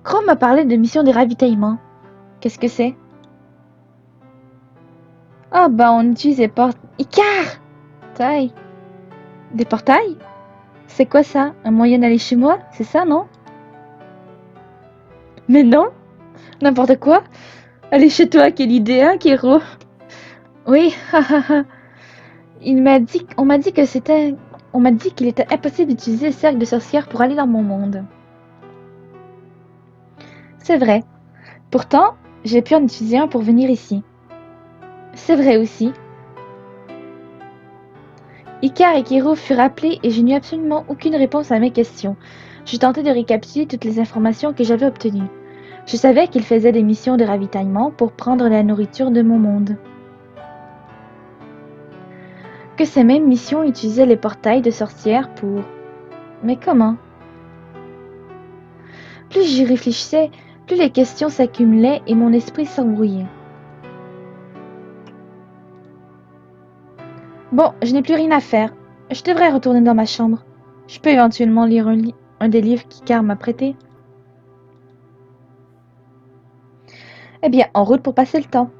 Chrome m'a parlé de mission de ravitaillement. Qu'est-ce que c'est? Ah bah on utilise les portes... Icar! Taille. Des portails? C'est quoi ça? Un moyen d'aller chez moi? C'est ça, non? Mais non! N'importe quoi! Aller chez toi, quelle idée, hein, Kiro? Oui, hahaha. On m'a dit que c'était... On m'a dit qu'il était impossible d'utiliser le cercle de sorcière pour aller dans mon monde. C'est vrai. Pourtant, j'ai pu en utiliser un pour venir ici. C'est vrai aussi. Icar et Kiro furent appelés et je n'eus absolument aucune réponse à mes questions. Je tentais de récapituler toutes les informations que j'avais obtenues. Je savais qu'ils faisaient des missions de ravitaillement pour prendre la nourriture de mon monde. Que ces mêmes missions utilisaient les portails de sorcières pour... Mais comment? Plus j'y réfléchissais, plus les questions s'accumulaient et mon esprit s'embrouillait. Bon, je n'ai plus rien à faire. Je devrais retourner dans ma chambre. Je peux éventuellement lire un des livres qu'Icar m'a prêté. Eh bien, en route pour passer le temps.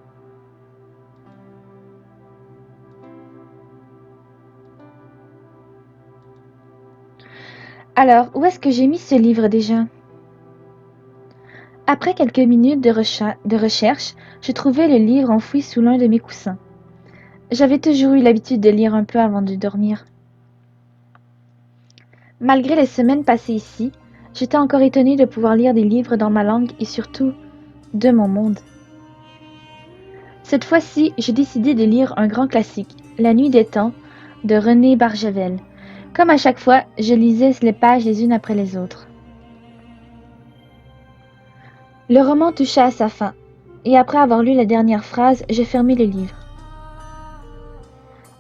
Alors, où est-ce que j'ai mis ce livre déjà? Après quelques minutes de recherche, je trouvai le livre enfoui sous l'un de mes coussins. J'avais toujours eu l'habitude de lire un peu avant de dormir. Malgré les semaines passées ici, j'étais encore étonnée de pouvoir lire des livres dans ma langue et surtout de mon monde. Cette fois-ci, j'ai décidé de lire un grand classique, La Nuit des Temps, de René Barjavel. Comme à chaque fois, je lisais les pages les unes après les autres. Le roman toucha à sa fin, et après avoir lu la dernière phrase, j'ai fermé le livre.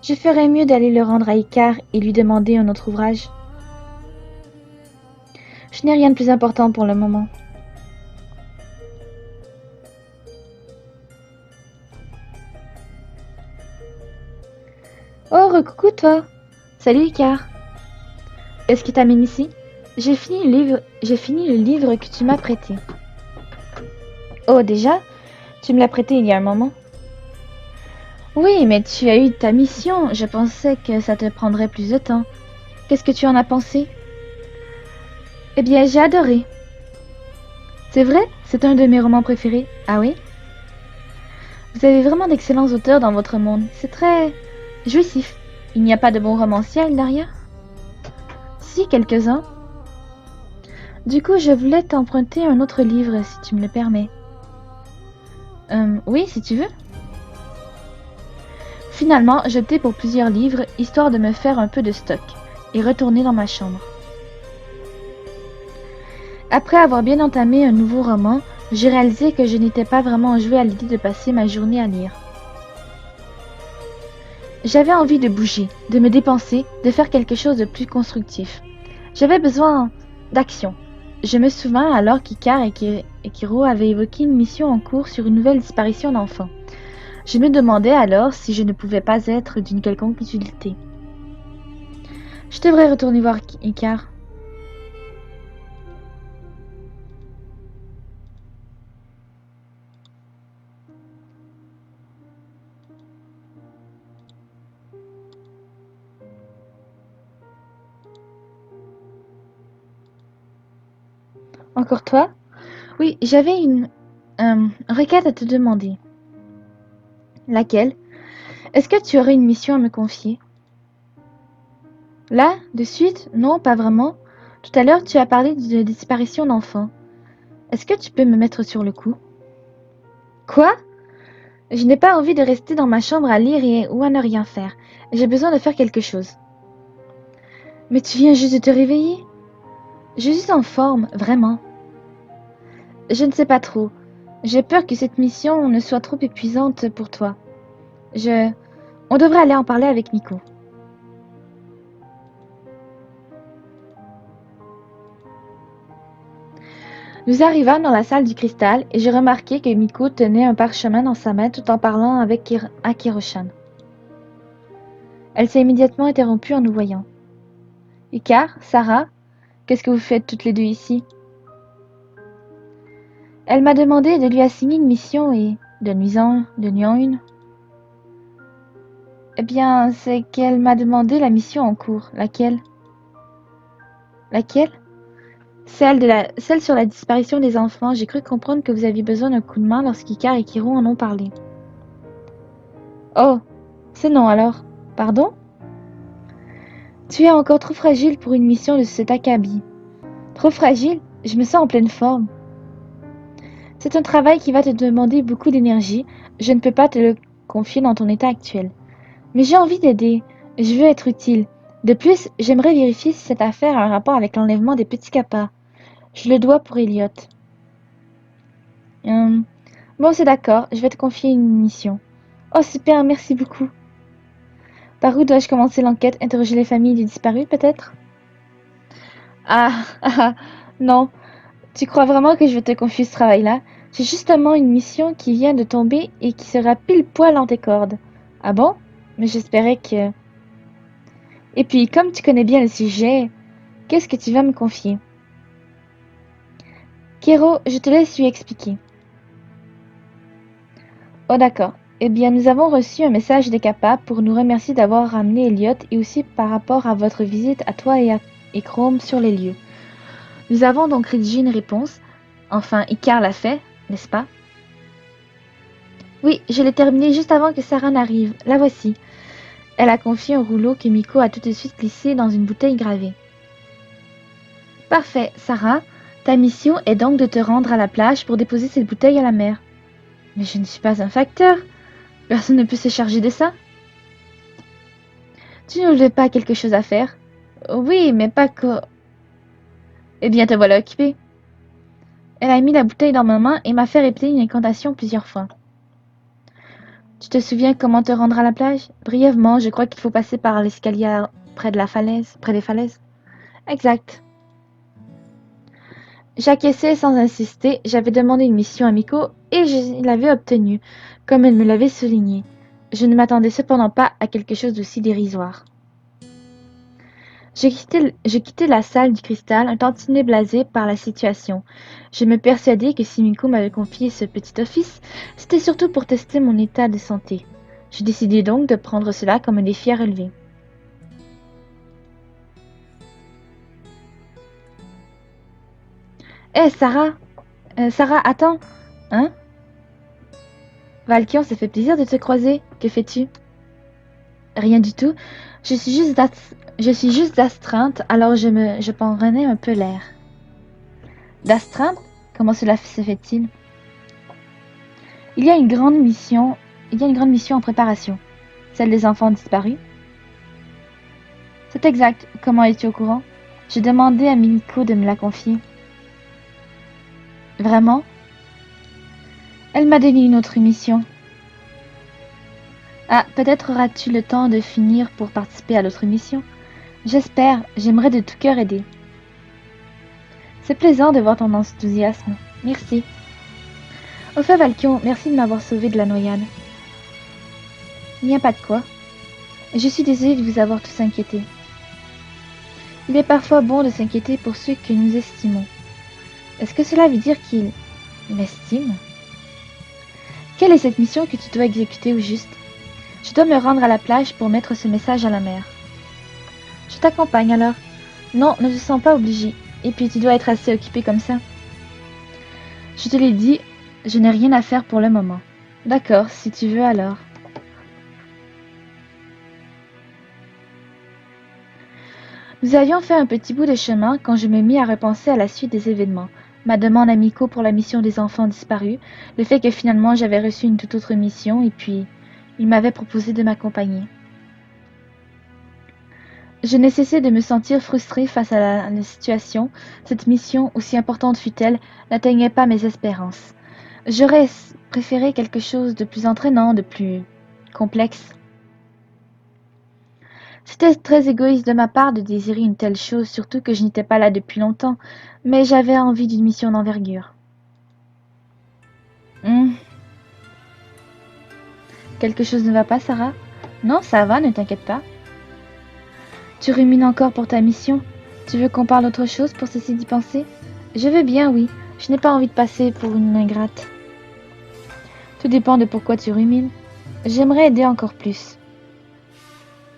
Je ferais mieux d'aller le rendre à Icar et lui demander un autre ouvrage. Je n'ai rien de plus important pour le moment. Oh, recoucou toi! Salut Icar! Qu'est-ce qui t'amène ici? J'ai fini le livre que tu m'as prêté. Oh, déjà? Tu me l'as prêté il y a un moment. Oui, mais tu as eu ta mission. Je pensais que ça te prendrait plus de temps. Qu'est-ce que tu en as pensé? Eh bien, j'ai adoré. C'est vrai? C'est un de mes romans préférés. Ah oui? Vous avez vraiment d'excellents auteurs dans votre monde. C'est très jouissif. Il n'y a pas de bons romanciers à Eldaria? Si, quelques-uns. Du coup, je voulais t'emprunter un autre livre, si tu me le permets. Oui, si tu veux. Finalement, j'optai pour plusieurs livres, histoire de me faire un peu de stock, et retourner dans ma chambre. Après avoir bien entamé un nouveau roman, j'ai réalisé que je n'étais pas vraiment enjouée à l'idée de passer ma journée à lire. J'avais envie de bouger, de me dépenser, de faire quelque chose de plus constructif. J'avais besoin d'action. Je me souvins alors qu'Icar et Kiro avaient évoqué une mission en cours sur une nouvelle disparition d'enfants. Je me demandais alors si je ne pouvais pas être d'une quelconque utilité. Je devrais retourner voir Icar. Encore toi? Oui, j'avais une requête à te demander. Laquelle? Est-ce que tu aurais une mission à me confier? Là, de suite? Non, pas vraiment. Tout à l'heure, tu as parlé de disparition d'enfants. Est-ce que tu peux me mettre sur le coup? Quoi? Je n'ai pas envie de rester dans ma chambre à lire ou à ne rien faire. J'ai besoin de faire quelque chose. Mais tu viens juste de te réveiller? Je suis en forme, vraiment. Je ne sais pas trop. J'ai peur que cette mission ne soit trop épuisante pour toi. Je... On devrait aller en parler avec Miko. Nous arrivâmes dans la salle du cristal et j'ai remarqué que Miko tenait un parchemin dans sa main tout en parlant avec Akiro-chan. Elle s'est immédiatement interrompue en nous voyant. Icar, Sarah, qu'est-ce que vous faites toutes les deux ici? Elle m'a demandé de lui assigner une mission et, de nuisant une. Eh bien, c'est qu'elle m'a demandé la mission en cours. Laquelle? Laquelle? Celle sur la disparition des enfants. J'ai cru comprendre que vous aviez besoin d'un coup de main lorsqu'Icar et Kiro en ont parlé. Oh, c'est non alors. Pardon? Tu es encore trop fragile pour une mission de cet acabit. Trop fragile? Je me sens en pleine forme. C'est un travail qui va te demander beaucoup d'énergie. Je ne peux pas te le confier dans ton état actuel. Mais j'ai envie d'aider. Je veux être utile. De plus, j'aimerais vérifier si cette affaire a un rapport avec l'enlèvement des petits capas. Je le dois pour Elliot. Hum, Bon, c'est d'accord. Je vais te confier une mission. Oh, super, merci beaucoup. Par où dois-je commencer l'enquête? Interroger les familles des disparus, peut-être? Ah, ah, non. Tu crois vraiment que je vais te confier ce travail-là? J'ai justement une mission qui vient de tomber et qui sera pile poil dans tes cordes. Ah bon? Mais j'espérais que... Et puis, comme tu connais bien le sujet, qu'est-ce que tu vas me confier? Kero, je te laisse lui expliquer. Oh d'accord. Eh bien, nous avons reçu un message des CAPA pour nous remercier d'avoir ramené Elliot et aussi par rapport à votre visite à toi et Chrome sur les lieux. Nous avons donc rédigé une réponse. Enfin, Icar l'a fait, n'est-ce pas? Oui, je l'ai terminée juste avant que Sarah n'arrive. La voici. Elle a confié un rouleau que Miko a tout de suite glissé dans une bouteille gravée. Parfait, Sarah. Ta mission est donc de te rendre à la plage pour déposer cette bouteille à la mer. Mais je ne suis pas un facteur. Personne ne peut se charger de ça. Tu ne veux pas quelque chose à faire? Oui, mais pas que... Eh bien, te voilà occupé. Elle a mis la bouteille dans ma main et m'a fait répéter une incantation plusieurs fois. Tu te souviens comment te rendre à la plage? Brièvement, je crois qu'il faut passer par l'escalier près des falaises. Exact. J'acquiesçais sans insister, j'avais demandé une mission à Miko et je l'avais obtenue, comme elle me l'avait souligné. Je ne m'attendais cependant pas à quelque chose d'aussi dérisoire. J'ai quitté la salle du cristal, un tantinet blasé par la situation. Je me persuadais que si Miko m'avait confié ce petit office, c'était surtout pour tester mon état de santé. Je décidai donc de prendre cela comme un défi à relever. Hé, Sarah! Sarah, attends! Hein? Valkion, ça fait plaisir de te croiser. Que fais-tu? Rien du tout. Je suis juste d'astreinte, alors je prenais un peu l'air. D'astreinte? Comment cela se fait-il? Il y a une grande mission en préparation. Celle des enfants disparus. C'est exact. Comment es-tu au courant? J'ai demandé à Miniko de me la confier. Vraiment? Elle m'a donné une autre mission. Ah, peut-être auras-tu le temps de finir pour participer à l'autre mission. J'espère, j'aimerais de tout cœur aider. C'est plaisant de voir ton enthousiasme. Merci. Au fait, Valkion, merci de m'avoir sauvé de la noyade. Il n'y a pas de quoi. Je suis désolée de vous avoir tous inquiétés. Il est parfois bon de s'inquiéter pour ceux que nous estimons. Est-ce que cela veut dire qu'il m'estime? Quelle est cette mission que tu dois exécuter au juste? Je dois me rendre à la plage pour mettre ce message à la mer. Je t'accompagne alors. Non, ne te sens pas obligé. Et puis tu dois être assez occupé comme ça. Je te l'ai dit, je n'ai rien à faire pour le moment. D'accord, si tu veux alors. Nous avions fait un petit bout de chemin quand je me mis à repenser à la suite des événements. Ma demande à Miko pour la mission des enfants disparus, le fait que finalement j'avais reçu une toute autre mission et puis il m'avait proposé de m'accompagner. Je ne cessais de me sentir frustrée face à la situation. Cette mission, aussi importante fût-elle, n'atteignait pas mes espérances. J'aurais préféré quelque chose de plus entraînant, de plus complexe. C'était très égoïste de ma part de désirer une telle chose, surtout que je n'étais pas là depuis longtemps, mais j'avais envie d'une mission d'envergure. Hmm. Quelque chose ne va pas, Sarah? Non, ça va, ne t'inquiète pas. Tu rumines encore pour ta mission? Tu veux qu'on parle d'autre chose pour cesser d'y penser? Je veux bien, oui. Je n'ai pas envie de passer pour une ingrate. Tout dépend de pourquoi tu rumines. J'aimerais aider encore plus.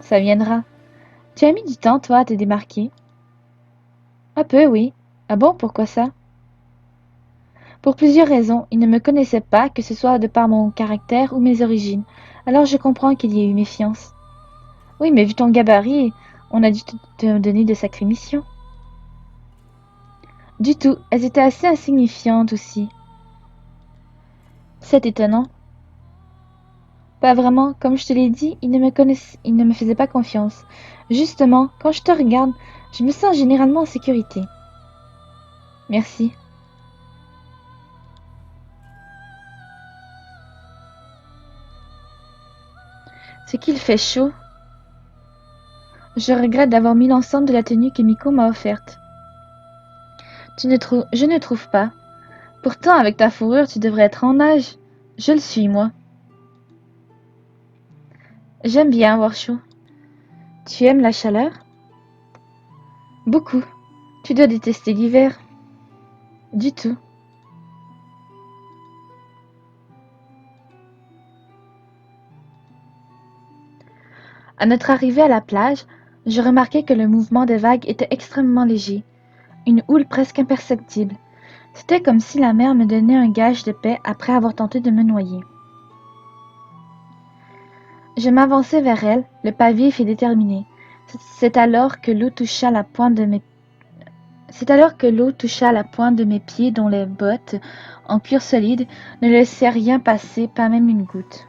Ça viendra. Tu as mis du temps, toi, à te démarquer? Un peu, oui. Ah bon, pourquoi ça? Pour plusieurs raisons. Ils ne me connaissaient pas, que ce soit de par mon caractère ou mes origines. Alors je comprends qu'il y ait eu méfiance. Oui, mais vu ton gabarit, on a dû te donner de sacrées missions. Du tout, elles étaient assez insignifiantes aussi. C'est étonnant. Pas vraiment, comme je te l'ai dit, ils ne me faisaient pas confiance. Justement, quand je te regarde, je me sens généralement en sécurité. Merci. Ce qu'il fait chaud. Je regrette d'avoir mis l'ensemble de la tenue que Miko m'a offerte. Je ne trouve pas. Pourtant, avec ta fourrure, tu devrais être en nage. Je le suis, moi. J'aime bien avoir chaud. Tu aimes la chaleur? Beaucoup. Tu dois détester l'hiver. Du tout. À notre arrivée à la plage, je remarquai que le mouvement des vagues était extrêmement léger, une houle presque imperceptible. C'était comme si la mer me donnait un gage de paix après avoir tenté de me noyer. Je m'avançai vers elle, le pas vif et déterminé. C'est alors que l'eau toucha la pointe de mes C'est alors que l'eau toucha la pointe de mes pieds dont les bottes, en cuir solide, ne laissaient rien passer, pas même une goutte.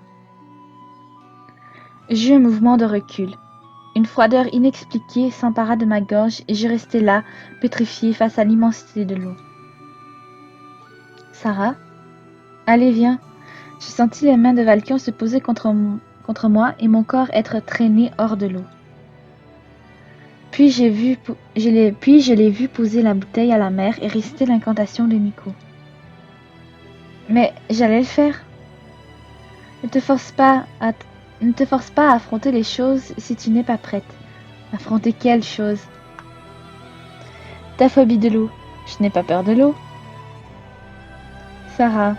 J'eus un mouvement de recul. Une froideur inexpliquée s'empara de ma gorge et je restai là, pétrifiée face à l'immensité de l'eau. Sarah? Allez, viens. Je sentis les mains de Valkion se poser contre moi et mon corps être traîné hors de l'eau. Puis je l'ai vu poser la bouteille à la mer et réciter l'incantation de Miko. Mais j'allais le faire. Ne te force pas à, ne te force pas à affronter les choses si tu n'es pas prête. Affronter quelle chose? Ta phobie de l'eau. Je n'ai pas peur de l'eau. Sarah.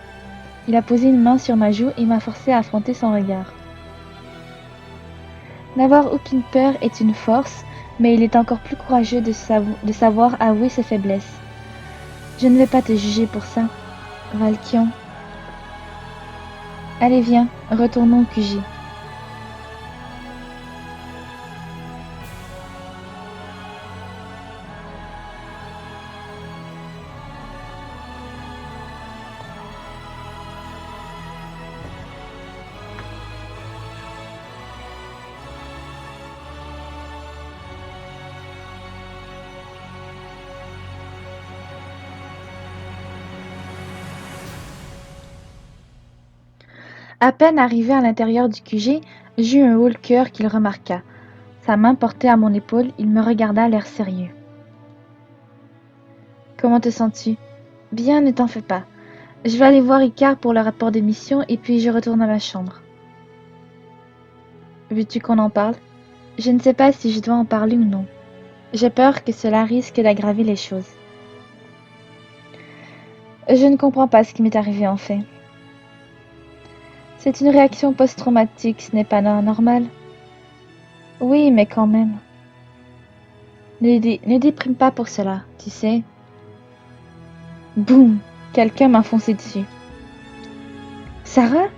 Il a posé une main sur ma joue et m'a forcé à affronter son regard. N'avoir aucune peur est une force, mais il est encore plus courageux de savoir avouer ses faiblesses. Je ne vais pas te juger pour ça, Valkion. Allez, viens, retournons au QG. À peine arrivé à l'intérieur du QG, j'eus un haut-le-cœur qu'il remarqua. Sa main portée à mon épaule, il me regarda l'air sérieux. Comment te sens-tu? Bien, ne t'en fais pas. Je vais aller voir Icare pour le rapport d'émission et puis je retourne à ma chambre. Veux-tu qu'on en parle? Je ne sais pas si je dois en parler ou non. J'ai peur que cela risque d'aggraver les choses. Je ne comprends pas ce qui m'est arrivé en fait. C'est une réaction post-traumatique, ce n'est pas normal. Oui, mais quand même. Ne déprime pas pour cela, tu sais. Boum! Quelqu'un m'a foncé dessus. Sarah?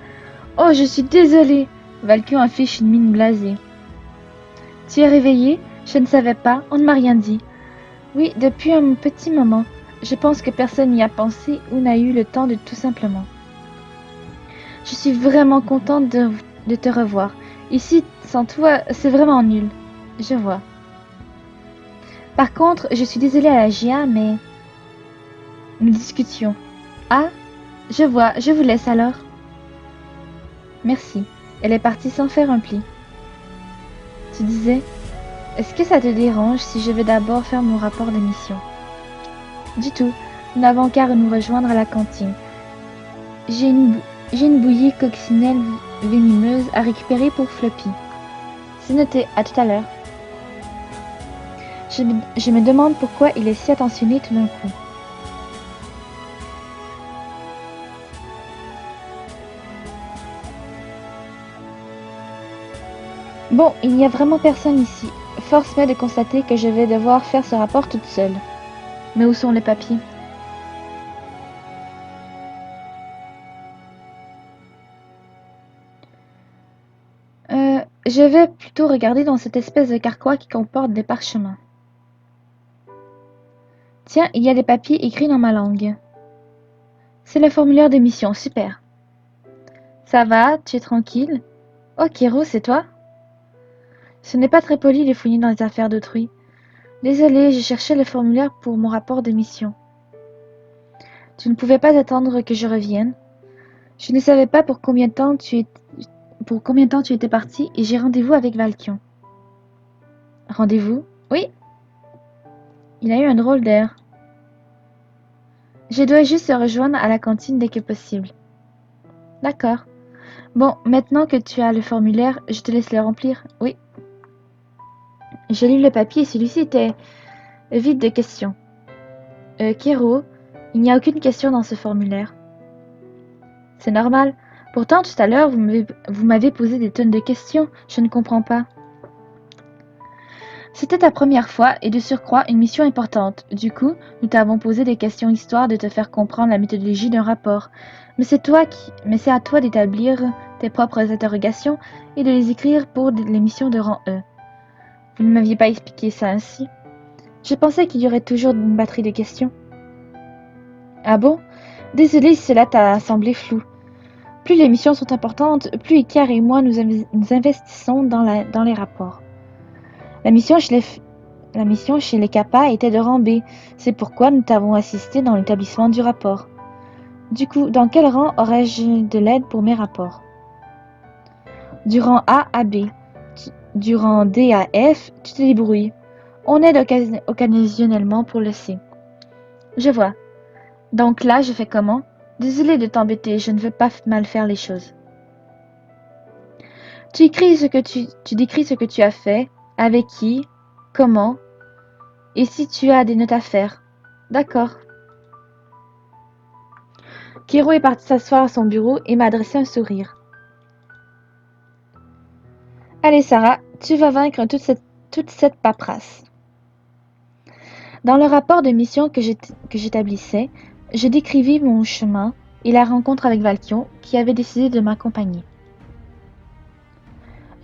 Oh, je suis désolée! Valkion affiche une mine blasée. Tu es réveillée? Je ne savais pas, on ne m'a rien dit. Oui, depuis un petit moment. Je pense que personne n'y a pensé ou n'a eu le temps de tout simplement. Je suis vraiment contente de te revoir. Ici, sans toi, c'est vraiment nul. Je vois. Par contre, je suis désolée à la GIA, mais nous discutions. Ah, je vois, je vous laisse alors. Merci. Elle est partie sans faire un pli. Tu disais, est-ce que ça te dérange si je vais d'abord faire mon rapport d'émission? Du tout. Nous n'avons qu'à nous rejoindre à la cantine. J'ai une bouillie coccinelle venimeuse à récupérer pour Floppy. C'est noté, à tout à l'heure. Je me demande pourquoi il est si attentionné tout d'un coup. Bon, il n'y a vraiment personne ici. Force m'est de constater que je vais devoir faire ce rapport toute seule. Mais où sont les papiers? Je vais plutôt regarder dans cette espèce de carquois qui comporte des parchemins. Tiens, il y a des papiers écrits dans ma langue. C'est le formulaire d'émission, super. Ça va, tu es tranquille? Oh, Kiro, c'est toi? Ce n'est pas très poli de fouiller dans les affaires d'autrui. Désolée, je cherchais le formulaire pour mon rapport d'émission. Tu ne pouvais pas attendre que je revienne? Je ne savais pas pour combien de temps tu étais parti et j'ai rendez-vous avec Valkion. Rendez-vous? Oui. Il a eu un drôle d'air. Je dois juste se rejoindre à la cantine dès que possible. D'accord. Bon, maintenant que tu as le formulaire, je te laisse le remplir. Oui. J'ai lu le papier et celui-ci était vide de questions. Kero, il n'y a aucune question dans ce formulaire. C'est normal. Pourtant, tout à l'heure, vous m'avez posé des tonnes de questions. Je ne comprends pas. C'était ta première fois et de surcroît une mission importante. Du coup, nous t'avons posé des questions histoire de te faire comprendre la méthodologie d'un rapport. Mais c'est à toi d'établir tes propres interrogations et de les écrire pour les missions de rang E. Vous ne m'aviez pas expliqué ça ainsi. Je pensais qu'il y aurait toujours une batterie de questions. Ah bon? Désolée si cela t'a semblé flou. Plus les missions sont importantes, plus Icar et moi nous investissons dans les rapports. La mission chez les Kappa était de rang B. C'est pourquoi nous t'avons assisté dans l'établissement du rapport. Du coup, dans quel rang aurais-je de l'aide pour mes rapports? Du rang A à B. Du rang D à F, tu te débrouilles. On aide occasionnellement pour le C. Je vois. Donc là, je fais comment? Désolée de t'embêter, je ne veux pas mal faire les choses. Tu décris ce que tu as fait, avec qui, comment, et si tu as des notes à faire. D'accord. Kiro est parti s'asseoir à son bureau et m'a adressé un sourire. Allez Sarah, tu vas vaincre toute cette paperasse. Dans le rapport de mission que j'établissais, je décrivis mon chemin et la rencontre avec Valkion qui avait décidé de m'accompagner.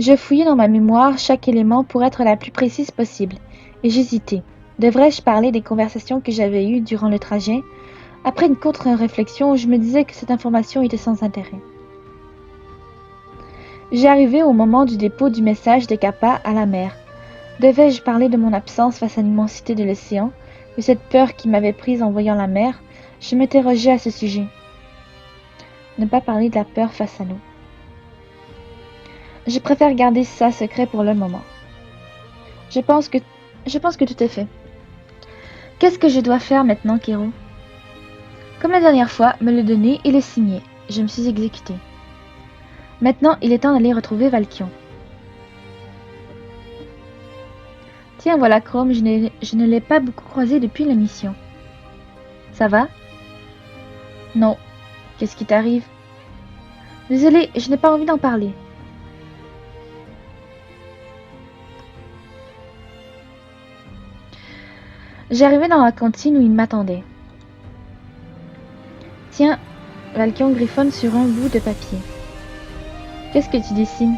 Je fouillais dans ma mémoire chaque élément pour être la plus précise possible, et j'hésitais. Devrais-je parler des conversations que j'avais eues durant le trajet? Après une contre-réflexion, je me disais que cette information était sans intérêt. J'arrivais au moment du dépôt du message des Kappa à la mer. Devais-je parler de mon absence face à l'immensité de l'océan, de cette peur qui m'avait prise en voyant la mer? Je m'interrogeais à ce sujet. Ne pas parler de la peur face à nous. Je préfère garder ça secret pour le moment. Je pense que tout est fait. Qu'est-ce que je dois faire maintenant, Kiro? Comme la dernière fois, me le donner et le signer. Je me suis exécutée. Maintenant, il est temps d'aller retrouver Valkion. Tiens, voilà Chrome, je ne l'ai pas beaucoup croisé depuis la mission. Ça va? Non. Qu'est-ce qui t'arrive? Désolée, je n'ai pas envie d'en parler. J'arrivais dans la cantine où il m'attendait. Tiens, Valkion griffonne sur un bout de papier. Qu'est-ce que tu dessines?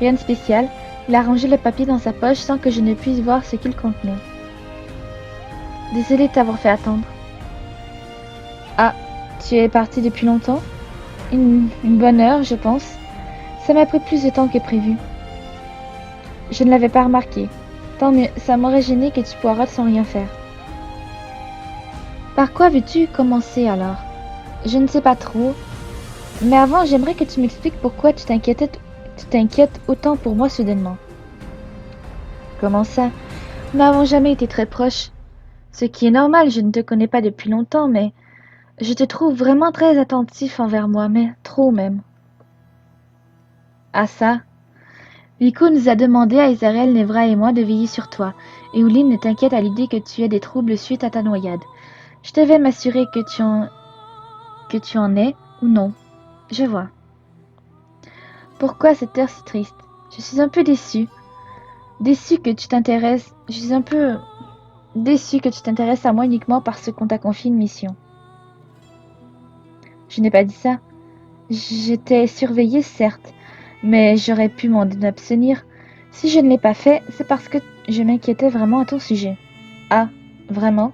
Rien de spécial. Il a rangé le papier dans sa poche sans que je ne puisse voir ce qu'il contenait. Désolée de t'avoir fait attendre. Ah, tu es parti depuis longtemps? Une bonne heure, je pense. Ça m'a pris plus de temps que prévu. Je ne l'avais pas remarqué. Tant mieux, ça m'aurait gêné que tu poireautes sans rien faire. Par quoi veux-tu commencer alors? Je ne sais pas trop. Mais avant, j'aimerais que tu m'expliques pourquoi tu t'inquiètes autant pour moi soudainement. Comment ça? Nous n'avons jamais été très proches. Ce qui est normal, je ne te connais pas depuis longtemps, mais je te trouve vraiment très attentif envers moi, mais trop même. Ah ça? Vico nous a demandé à Isarel, Nevra et moi de veiller sur toi, et Ouline ne t'inquiète à l'idée que tu aies des troubles suite à ta noyade. Je devais m'assurer que tu en es ou non. Je vois. Pourquoi cette heure si triste? Je suis un peu déçue. Déçue que tu t'intéresses. Je suis un peu déçue que tu t'intéresses à moi uniquement parce qu'on t'a confié une mission. Je n'ai pas dit ça. J'étais surveillée, certes, mais j'aurais pu m'en abstenir. Si je ne l'ai pas fait, c'est parce que je m'inquiétais vraiment à ton sujet. Ah, vraiment?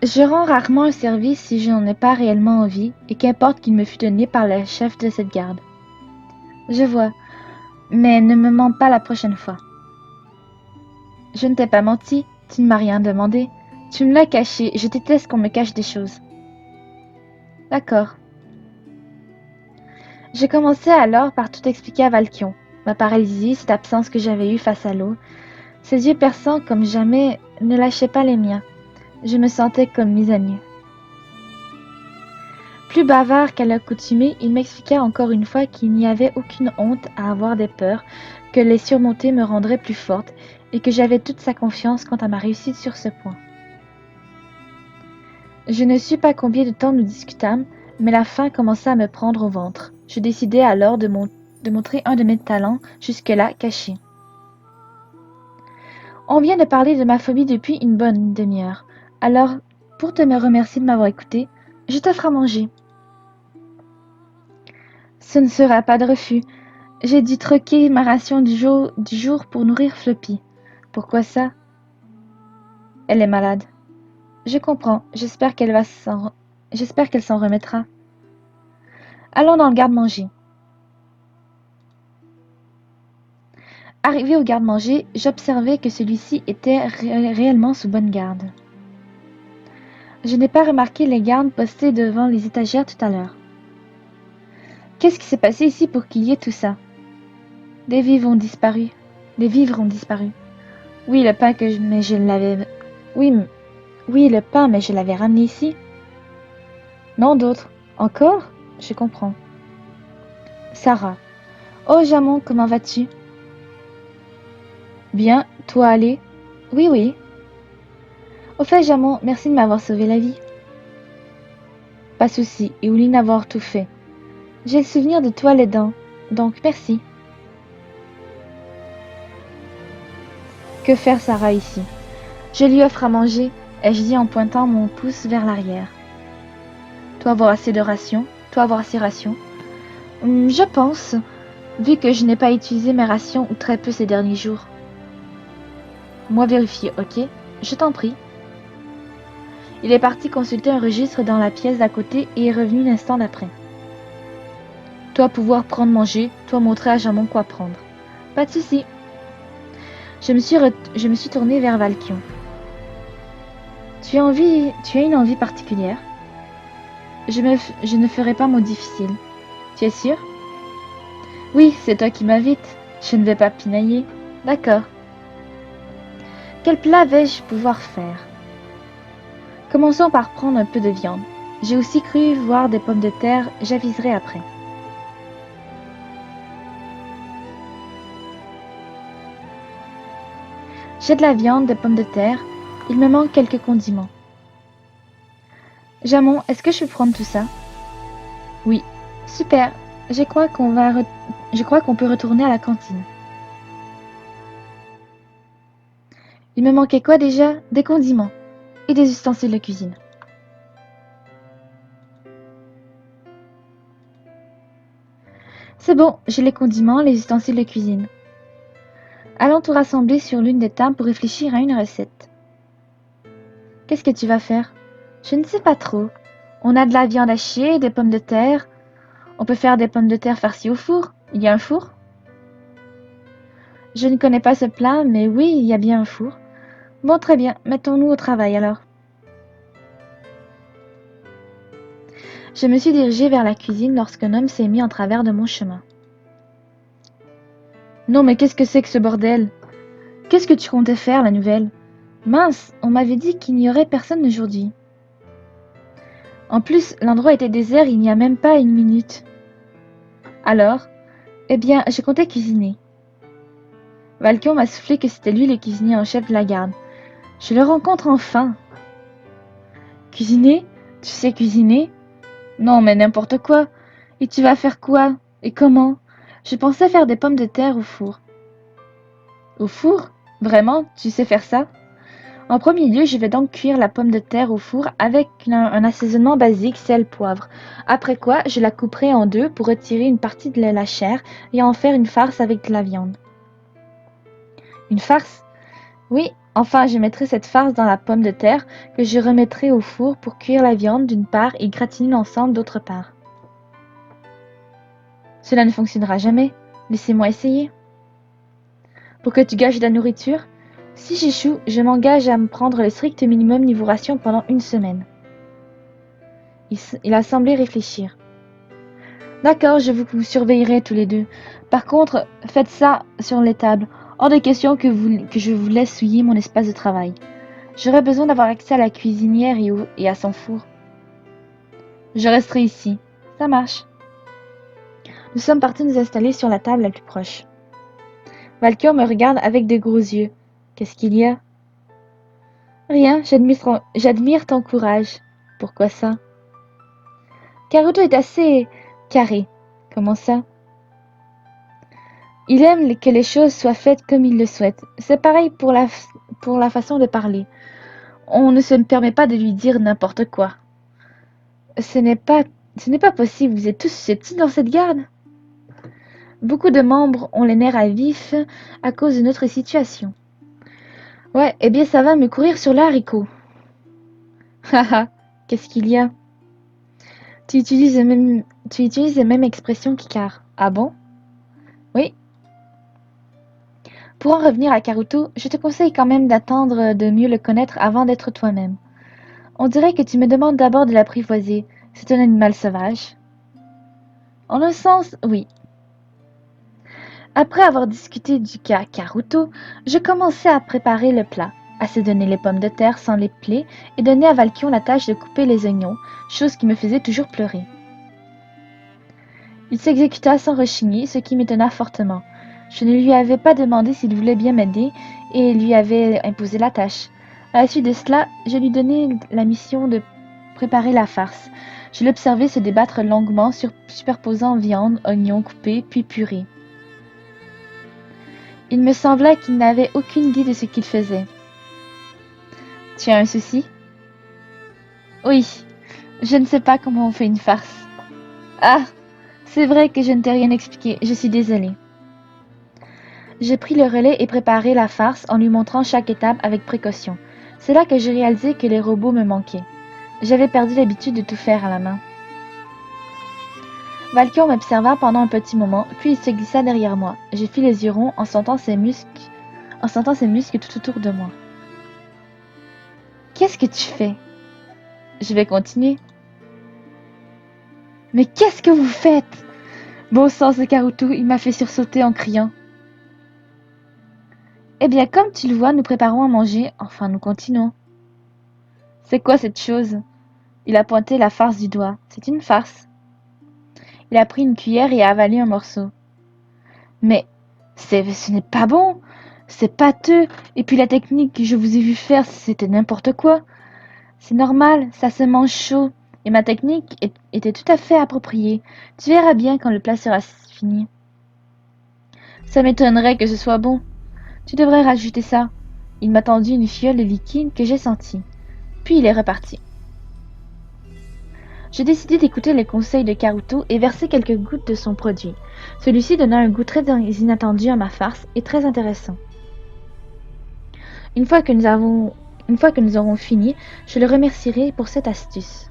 Je rends rarement un service si je n'en ai pas réellement envie, et qu'importe qu'il me fût donné par le chef de cette garde. Je vois, mais ne me mens pas la prochaine fois. Je ne t'ai pas menti, tu ne m'as rien demandé. Tu me l'as caché, je déteste qu'on me cache des choses. D'accord. Je commençais alors par tout expliquer à Valkion. Ma paralysie, cette absence que j'avais eue face à l'eau. Ses yeux perçants comme jamais ne lâchaient pas les miens. Je me sentais comme mise à nu. Plus bavard qu'à l'accoutumée, il m'expliqua encore une fois qu'il n'y avait aucune honte à avoir des peurs, que les surmonter me rendrait plus forte, et que j'avais toute sa confiance quant à ma réussite sur ce point. Je ne sais pas combien de temps nous discutâmes, mais la faim commença à me prendre au ventre. Je décidai alors de montrer un de mes talents, jusque-là caché. On vient de parler de ma phobie depuis une bonne demi-heure. Alors, pour te me remercier de m'avoir écouté, je t'offre à manger. Ce ne sera pas de refus. J'ai dû troquer ma ration du jour pour nourrir Floppy. Pourquoi ça? Elle est malade. Je comprends. J'espère qu'elle s'en remettra. Allons dans le garde-manger. Arrivé au garde-manger, j'observai que celui-ci était réellement sous bonne garde. Je n'ai pas remarqué les gardes postés devant les étagères tout à l'heure. Qu'est-ce qui s'est passé ici pour qu'il y ait tout ça? Des vivres ont disparu. Des vivres ont disparu. Oui, le pain mais je l'avais... Oui, le pain, mais je l'avais ramené ici. Non, d'autres. Encore? Je comprends. Sarah. Oh, Jamon, comment vas-tu? Bien, toi, allez? Oui, oui. Au fait, Jamon, merci de m'avoir sauvé la vie. Pas souci, et oublie d'avoir tout fait. J'ai le souvenir de toi les dents, donc merci. Que faire Sarah ici? Je lui offre à manger, ai-je dit en pointant mon pouce vers l'arrière. Toi avoir assez de rations? Toi avoir assez rations? Je pense, vu que je n'ai pas utilisé mes rations ou très peu ces derniers jours. Moi vérifier, ok? Je t'en prie. Il est parti consulter un registre dans la pièce d'à côté et est revenu l'instant d'après. Toi pouvoir prendre manger, toi montrer à Jamon quoi prendre. Pas de souci. Je me suis tournée vers Valkion. Tu as une envie particulière? Je ne ferai pas mot difficile. Tu es sûr? Oui, c'est toi qui m'invites. Je ne vais pas pinailler. D'accord. Quel plat vais-je pouvoir faire? Commençons par prendre un peu de viande. J'ai aussi cru voir des pommes de terre, j'aviserai après. J'ai de la viande, des pommes de terre. Il me manque quelques condiments. Jamon, est-ce que je peux prendre tout ça? Oui. Super. Je crois qu'on peut retourner à la cantine. Il me manquait quoi déjà? Des condiments et des ustensiles de cuisine. C'est bon, j'ai les condiments, les ustensiles de cuisine. Allons tout rassembler sur l'une des tables pour réfléchir à une recette. Qu'est-ce que tu vas faire? Je ne sais pas trop. On a de la viande hachée, des pommes de terre. On peut faire des pommes de terre farcies au four. Il y a un four? Je ne connais pas ce plat, mais oui, il y a bien un four. Bon, très bien, mettons-nous au travail alors. Je me suis dirigée vers la cuisine lorsqu'un homme s'est mis en travers de mon chemin. Non, mais qu'est-ce que c'est que ce bordel? Qu'est-ce que tu comptais faire, la nouvelle? Mince, on m'avait dit qu'il n'y aurait personne aujourd'hui. En plus, l'endroit était désert il n'y a même pas une minute. Alors? Eh bien, je comptais cuisiner. Valkion m'a soufflé que c'était lui le cuisinier en chef de la garde. Je le rencontre enfin. Cuisiner? Tu sais cuisiner? Non, mais n'importe quoi. Et tu vas faire quoi? Et comment? Je pensais faire des pommes de terre au four. Au four? Vraiment? Tu sais faire ça? En premier lieu, je vais donc cuire la pomme de terre au four avec un assaisonnement basique, sel, poivre. Après quoi, je la couperai en deux pour retirer une partie de la chair et en faire une farce avec de la viande. Une farce? Oui, enfin, je mettrai cette farce dans la pomme de terre que je remettrai au four pour cuire la viande d'une part et gratiner l'ensemble d'autre part. Cela ne fonctionnera jamais. Laissez-moi essayer. Pour que tu gâches de la nourriture? Si j'échoue, je m'engage à me prendre le strict minimum niveau ration pendant une semaine. Il a semblé réfléchir. D'accord, je vous surveillerai tous les deux. Par contre, faites ça sur les tables. Hors de question que je vous laisse souiller mon espace de travail. J'aurais besoin d'avoir accès à la cuisinière et à son four. Je resterai ici. Ça marche. Nous sommes partis nous installer sur la table la plus proche. Valkyr me regarde avec de gros yeux. Qu'est-ce qu'il y a? Rien, j'admire ton courage. Pourquoi ça? Karuto est assez carré. Comment ça? Il aime que les choses soient faites comme il le souhaite. C'est pareil pour la façon de parler. On ne se permet pas de lui dire n'importe quoi. Ce n'est pas possible, vous êtes tous susceptibles dans cette garde. Beaucoup de membres ont les nerfs à vif à cause de notre situation. Ouais, eh bien ça va me courir sur le haricot. Haha, qu'est-ce qu'il y a? Tu utilises les mêmes expressions qu'Icar. Ah bon? Oui. Pour en revenir à Karuto, je te conseille quand même d'attendre de mieux le connaître avant d'être toi-même. On dirait que tu me demandes d'abord de l'apprivoiser. C'est un animal sauvage. En un sens, oui. Après avoir discuté du cas Karuto, je commençais à préparer le plat, assaisonner les pommes de terre sans les peler et donner à Valkion la tâche de couper les oignons, chose qui me faisait toujours pleurer. Il s'exécuta sans rechigner, ce qui m'étonna fortement. Je ne lui avais pas demandé s'il voulait bien m'aider et lui avais imposé la tâche. À la suite de cela, je lui donnai la mission de préparer la farce. Je l'observai se débattre longuement, superposant viande, oignons coupés, puis purée. Il me sembla qu'il n'avait aucune idée de ce qu'il faisait. Tu as un souci? Oui, je ne sais pas comment on fait une farce. Ah, c'est vrai que je ne t'ai rien expliqué, je suis désolée. J'ai pris le relais et préparé la farce en lui montrant chaque étape avec précaution. C'est là que j'ai réalisé que les robots me manquaient. J'avais perdu l'habitude de tout faire à la main. Valkyr m'observa pendant un petit moment, puis il se glissa derrière moi. J'ai fis les yeux ronds en sentant ses muscles tout autour de moi. Qu'est-ce que tu fais? Je vais continuer. Mais qu'est-ce que vous faites? Bon sang, ce Karuto, il m'a fait sursauter en criant. Eh bien, comme tu le vois, nous préparons à manger. Enfin, nous continuons. C'est quoi cette chose? Il a pointé la farce du doigt. C'est une farce. Il a pris une cuillère et a avalé un morceau. Mais ce n'est pas bon. C'est pâteux. Et puis la technique que je vous ai vu faire, c'était n'importe quoi. C'est normal, ça se mange chaud. Et ma technique était tout à fait appropriée. Tu verras bien quand le plat sera fini. Ça m'étonnerait que ce soit bon. Tu devrais rajouter ça. Il m'a tendu une fiole de liquide que j'ai sentie. Puis il est reparti. J'ai décidé d'écouter les conseils de Karuto et verser quelques gouttes de son produit. Celui-ci donna un goût très inattendu à ma farce et très intéressant. Une fois que nous aurons fini, je le remercierai pour cette astuce.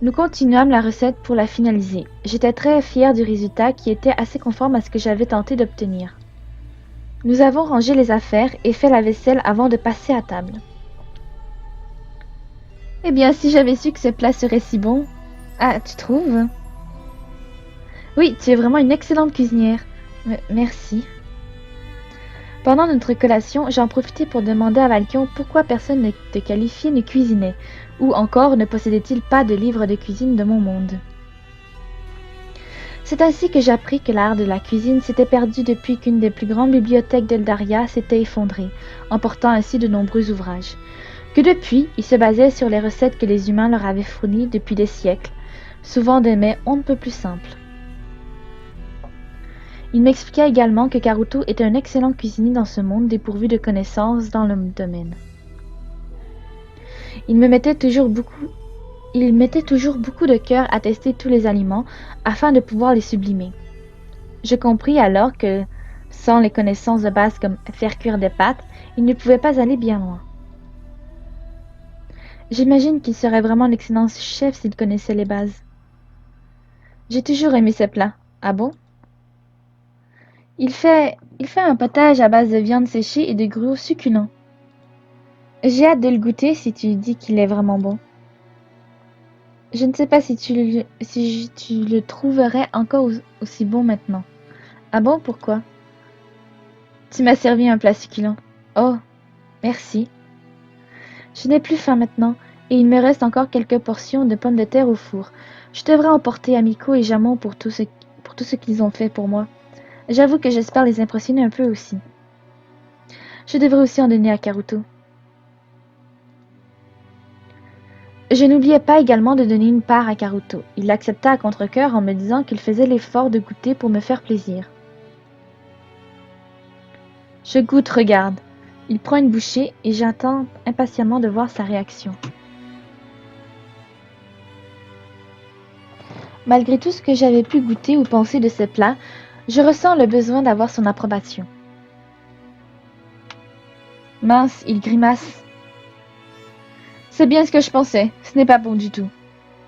Nous continuâmes la recette pour la finaliser. J'étais très fière du résultat qui était assez conforme à ce que j'avais tenté d'obtenir. Nous avons rangé les affaires et fait la vaisselle avant de passer à table. Eh bien, si j'avais su que ce plat serait si bon. Ah, tu trouves? Oui, tu es vraiment une excellente cuisinière. Merci. Pendant notre collation, j'en profitais pour demander à Valkion pourquoi personne ne te qualifiait ne cuisinait, ou encore ne possédait-il pas de livre de cuisine de mon monde. C'est ainsi que j'appris que l'art de la cuisine s'était perdu depuis qu'une des plus grandes bibliothèques d'Eldaria s'était effondrée, emportant ainsi de nombreux ouvrages. Que depuis, ils se basaient sur les recettes que les humains leur avaient fournies depuis des siècles, souvent des mets on ne peut plus simples. Il m'expliqua également que Karuto était un excellent cuisinier dans ce monde dépourvu de connaissances dans le domaine. Il mettait toujours beaucoup de cœur à tester tous les aliments afin de pouvoir les sublimer. Je compris alors que, sans les connaissances de base comme faire cuire des pâtes, il ne pouvait pas aller bien loin. J'imagine qu'il serait vraiment un excellent chef s'il connaissait les bases. J'ai toujours aimé ces plats. Ah bon? Il fait un potage à base de viande séchée et de gruaux succulents. J'ai hâte de le goûter si tu dis qu'il est vraiment bon. Je ne sais pas si tu le trouverais encore aussi bon maintenant. Ah bon, pourquoi? Tu m'as servi un plat succulent. Oh, merci. Je n'ai plus faim maintenant, et il me reste encore quelques portions de pommes de terre au four. Je devrais emporter à Miko et Jamon pour tout ce qu'ils ont fait pour moi. J'avoue que j'espère les impressionner un peu aussi. Je devrais aussi en donner à Karuto. Je n'oubliais pas également de donner une part à Karuto. Il l'accepta à contre-cœur en me disant qu'il faisait l'effort de goûter pour me faire plaisir. Je goûte, regarde. Il prend une bouchée et j'attends impatiemment de voir sa réaction. Malgré tout ce que j'avais pu goûter ou penser de ce plat, je ressens le besoin d'avoir son approbation. Mince, il grimace. C'est bien ce que je pensais, ce n'est pas bon du tout.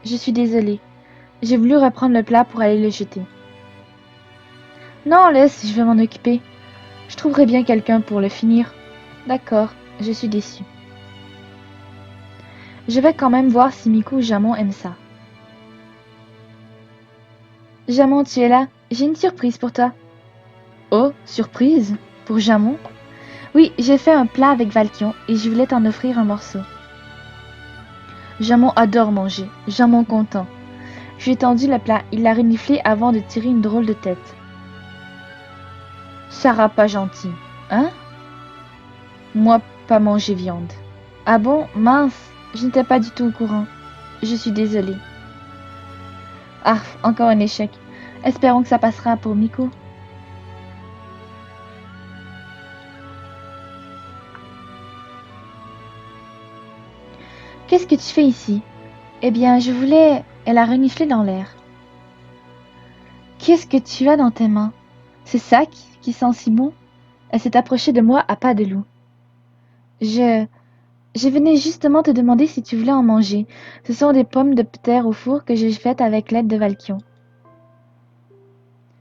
Je suis désolée. J'ai voulu reprendre le plat pour aller le jeter. Non, laisse, je vais m'en occuper. Je trouverai bien quelqu'un pour le finir. D'accord, je suis déçue. Je vais quand même voir si Miku ou Jamon aiment ça. Jamon, tu es là? J'ai une surprise pour toi. Oh, surprise? Pour Jamon? Oui, j'ai fait un plat avec Valkion et je voulais t'en offrir un morceau. Jamon adore manger, Jamon content. Je lui ai tendu le plat, il l'a reniflé avant de tirer une drôle de tête. Sarah pas gentil, hein? Moi, pas manger viande. Ah bon, mince, je n'étais pas du tout au courant. Je suis désolée. Ah, encore un échec. Espérons que ça passera pour Miko. Qu'est-ce que tu fais ici? Eh bien, je voulais... Elle a reniflé dans l'air. Qu'est-ce que tu as dans tes mains? C'est ça qui sent si bon? Elle s'est approchée de moi à pas de loup. Je... Je venais justement te demander si tu voulais en manger. Ce sont des pommes de terre au four que j'ai faites avec l'aide de Valkion.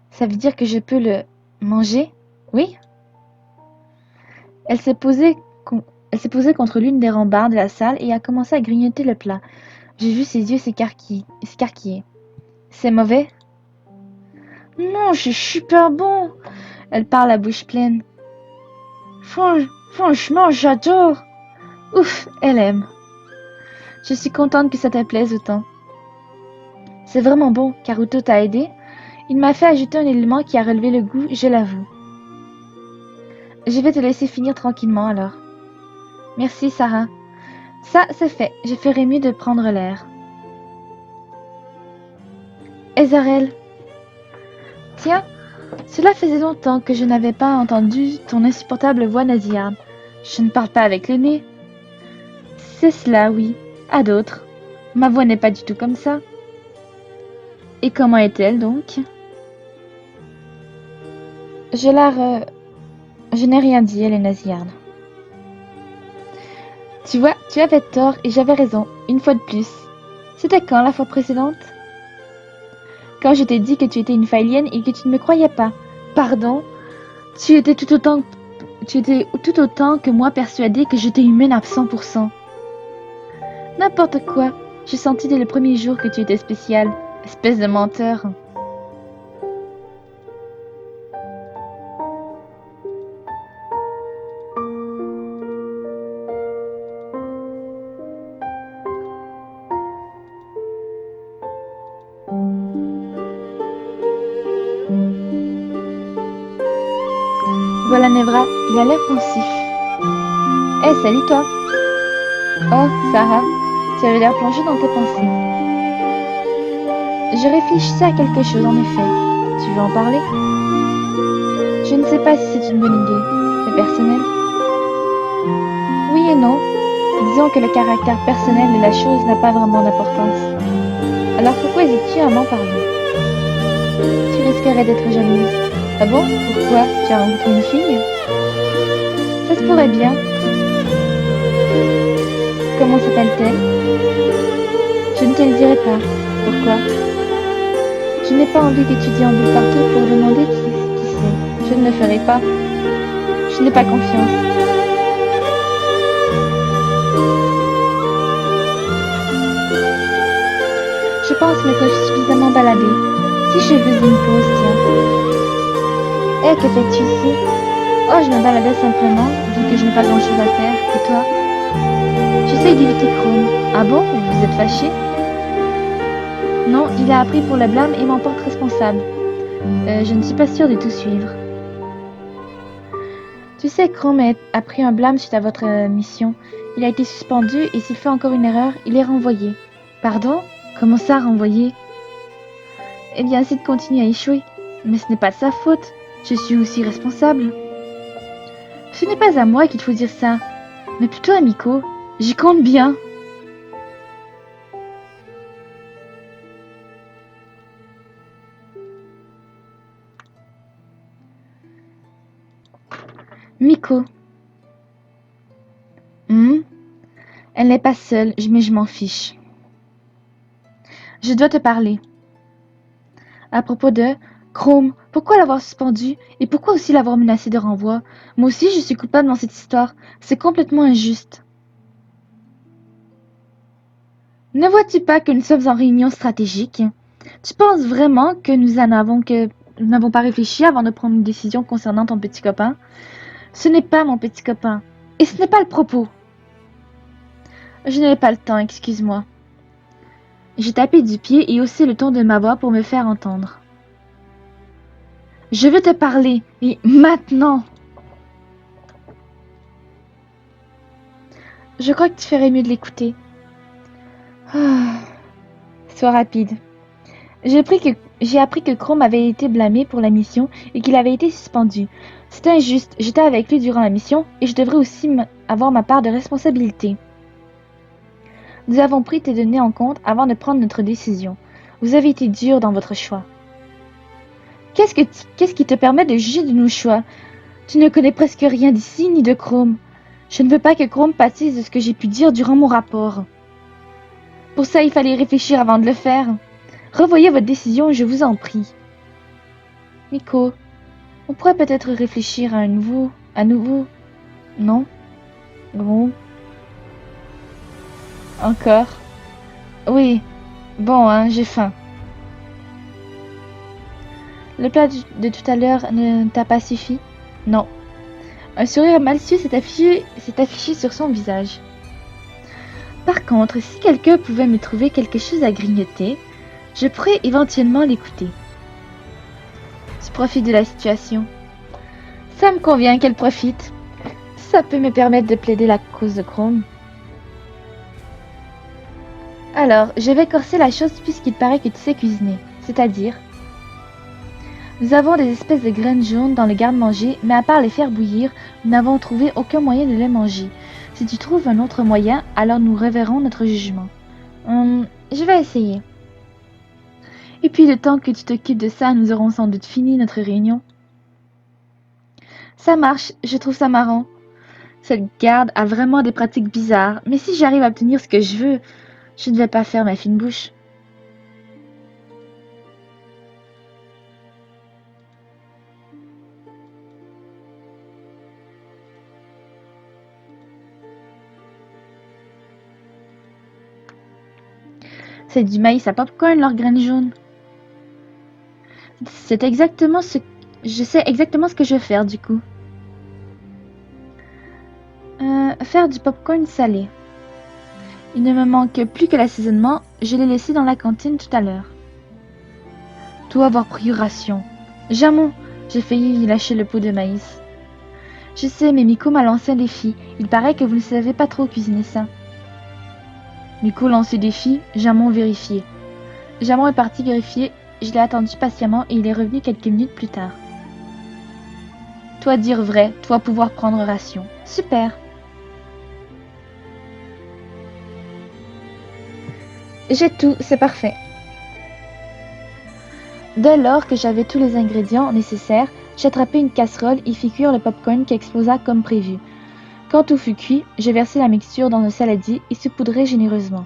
Ça veut dire que je peux le manger? Oui? Elle s'est posée, Elle s'est posée contre l'une des rambardes de la salle et a commencé à grignoter le plat. J'ai vu ses yeux s'écarquiller. C'est mauvais? Non, c'est super bon! Elle parle la bouche pleine. Franchement, j'adore. Ouf, elle aime. Je suis contente que ça te plaise autant. C'est vraiment bon, Karuto t'a aidé. Il m'a fait ajouter un élément qui a relevé le goût, je l'avoue. Je vais te laisser finir tranquillement alors. Merci, Sarah. Ça, c'est fait. Je ferai mieux de prendre l'air. Ezarel. Tiens, cela faisait longtemps que je n'avais pas entendu ton insupportable voix nasillarde. Je ne parle pas avec le nez. C'est cela, oui. À d'autres. Ma voix n'est pas du tout comme ça. Et comment est-elle donc? Je n'ai rien dit, elle est nasillarde. Tu vois, tu avais tort et j'avais raison, une fois de plus. C'était quand la fois précédente? Quand je t'ai dit que tu étais une Faelienne et que tu ne me croyais pas. Pardon? Tu étais tout autant que moi persuadée que j'étais humaine à 100%. N'importe quoi. J'ai senti dès le premier jour que tu étais spéciale. Espèce de menteur. Voilà Nevra, il a l'air pensif. Hé, salut toi. Oh, Sarah, tu avais l'air plongée dans tes pensées. Je réfléchissais à quelque chose en effet. Tu veux en parler? Je ne sais pas si c'est une bonne idée. C'est personnel. Oui et non. Disons que le caractère personnel de la chose n'a pas vraiment d'importance. Alors pourquoi hésites-tu à m'en parler? Tu risquerais d'être jalouse. Ah bon? Pourquoi? Tu as rencontré une fille? Ça se pourrait bien. Comment s'appelle-t-elle? Je ne te le dirai pas. Pourquoi? Je n'ai pas envie que tu déambules partout pour demander qui c'est. Je ne le ferai pas. Je n'ai pas confiance. Je pense m'être suffisamment baladée. Si je faisais une pause, tiens. Hé, que fais-tu ici? Oh, je me baladais simplement, vu que je n'ai pas grand-chose à faire. Et toi? J'essaye d'éviter Chrome. Ah bon? Vous êtes fâché? Non, il a appris pour le blâme et m'en porte responsable. Je ne suis pas sûre de tout suivre. Tu sais, Chrome a pris un blâme suite à votre mission. Il a été suspendu et s'il fait encore une erreur, il est renvoyé. Pardon? Comment ça, renvoyé? Eh bien, s'il continue à échouer. Mais ce n'est pas de sa faute. Je suis aussi responsable. Ce n'est pas à moi qu'il faut dire ça, mais plutôt à Miko. J'y compte bien. Miko. Elle n'est pas seule, mais je m'en fiche. Je dois te parler. À propos de Chrome, pourquoi l'avoir suspendu et pourquoi aussi l'avoir menacé de renvoi? Moi aussi, je suis coupable dans cette histoire. C'est complètement injuste. Ne vois-tu pas que nous sommes en réunion stratégique? Tu penses vraiment que nous n'avons pas réfléchi avant de prendre une décision concernant ton petit copain? Ce n'est pas mon petit copain. Et ce n'est pas le propos. Je n'avais pas le temps, excuse-moi. J'ai tapé du pied et haussé le ton de ma voix pour me faire entendre. Je veux te parler, et maintenant! Je crois que tu ferais mieux de l'écouter. Sois rapide. J'ai appris que Chrome avait été blâmé pour la mission et qu'il avait été suspendu. C'est injuste, j'étais avec lui durant la mission et je devrais aussi avoir ma part de responsabilité. Nous avons pris tes données en compte avant de prendre notre décision. Vous avez été dur dans votre choix. Qu'est-ce qui te permet de juger de nos choix? Tu ne connais presque rien d'ici ni de Chrome. Je ne veux pas que Chrome pâtisse de ce que j'ai pu dire durant mon rapport. Pour ça, il fallait réfléchir avant de le faire. Revoyez votre décision, je vous en prie. Miko, on pourrait peut-être réfléchir à nouveau, non? Bon. Encore? Oui. Bon, hein, j'ai faim. Le plat de tout à l'heure ne t'a pas suffi? Non. Un sourire malicieux s'est affiché sur son visage. Par contre, si quelqu'un pouvait me trouver quelque chose à grignoter, je pourrais éventuellement l'écouter. Tu profites de la situation. Ça me convient qu'elle profite. Ça peut me permettre de plaider la cause de Chrome. Alors, je vais corser la chose puisqu'il paraît que tu sais cuisiner. C'est-à-dire... Nous avons des espèces de graines jaunes dans le garde-manger, mais à part les faire bouillir, nous n'avons trouvé aucun moyen de les manger. Si tu trouves un autre moyen, alors nous reverrons notre jugement. Je vais essayer. Et puis le temps que tu t'occupes de ça, nous aurons sans doute fini notre réunion. Ça marche, je trouve ça marrant. Cette garde a vraiment des pratiques bizarres, mais si j'arrive à obtenir ce que je veux, je ne vais pas faire ma fine bouche. C'est du maïs à popcorn, leurs graines jaunes. C'est exactement ce... Je sais exactement ce que je vais faire, du coup. Faire du popcorn salé. Il ne me manque plus que l'assaisonnement. Je l'ai laissé dans la cantine tout à l'heure. Toi avoir pris ration. Jamais. J'ai failli lâcher le pot de maïs. Je sais, mais Miko m'a lancé un défi. Il paraît que vous ne savez pas trop cuisiner ça. Miko lance le défi, Jamon vérifié. Jamon est parti vérifier, je l'ai attendu patiemment et il est revenu quelques minutes plus tard. Toi dire vrai, toi pouvoir prendre ration. Super. J'ai tout, c'est parfait. Dès lors que j'avais tous les ingrédients nécessaires, j'ai attrapé une casserole et fit cuire le popcorn qui explosa comme prévu. Quand tout fut cuit, j'ai versé la mixture dans le saladier et saupoudré généreusement.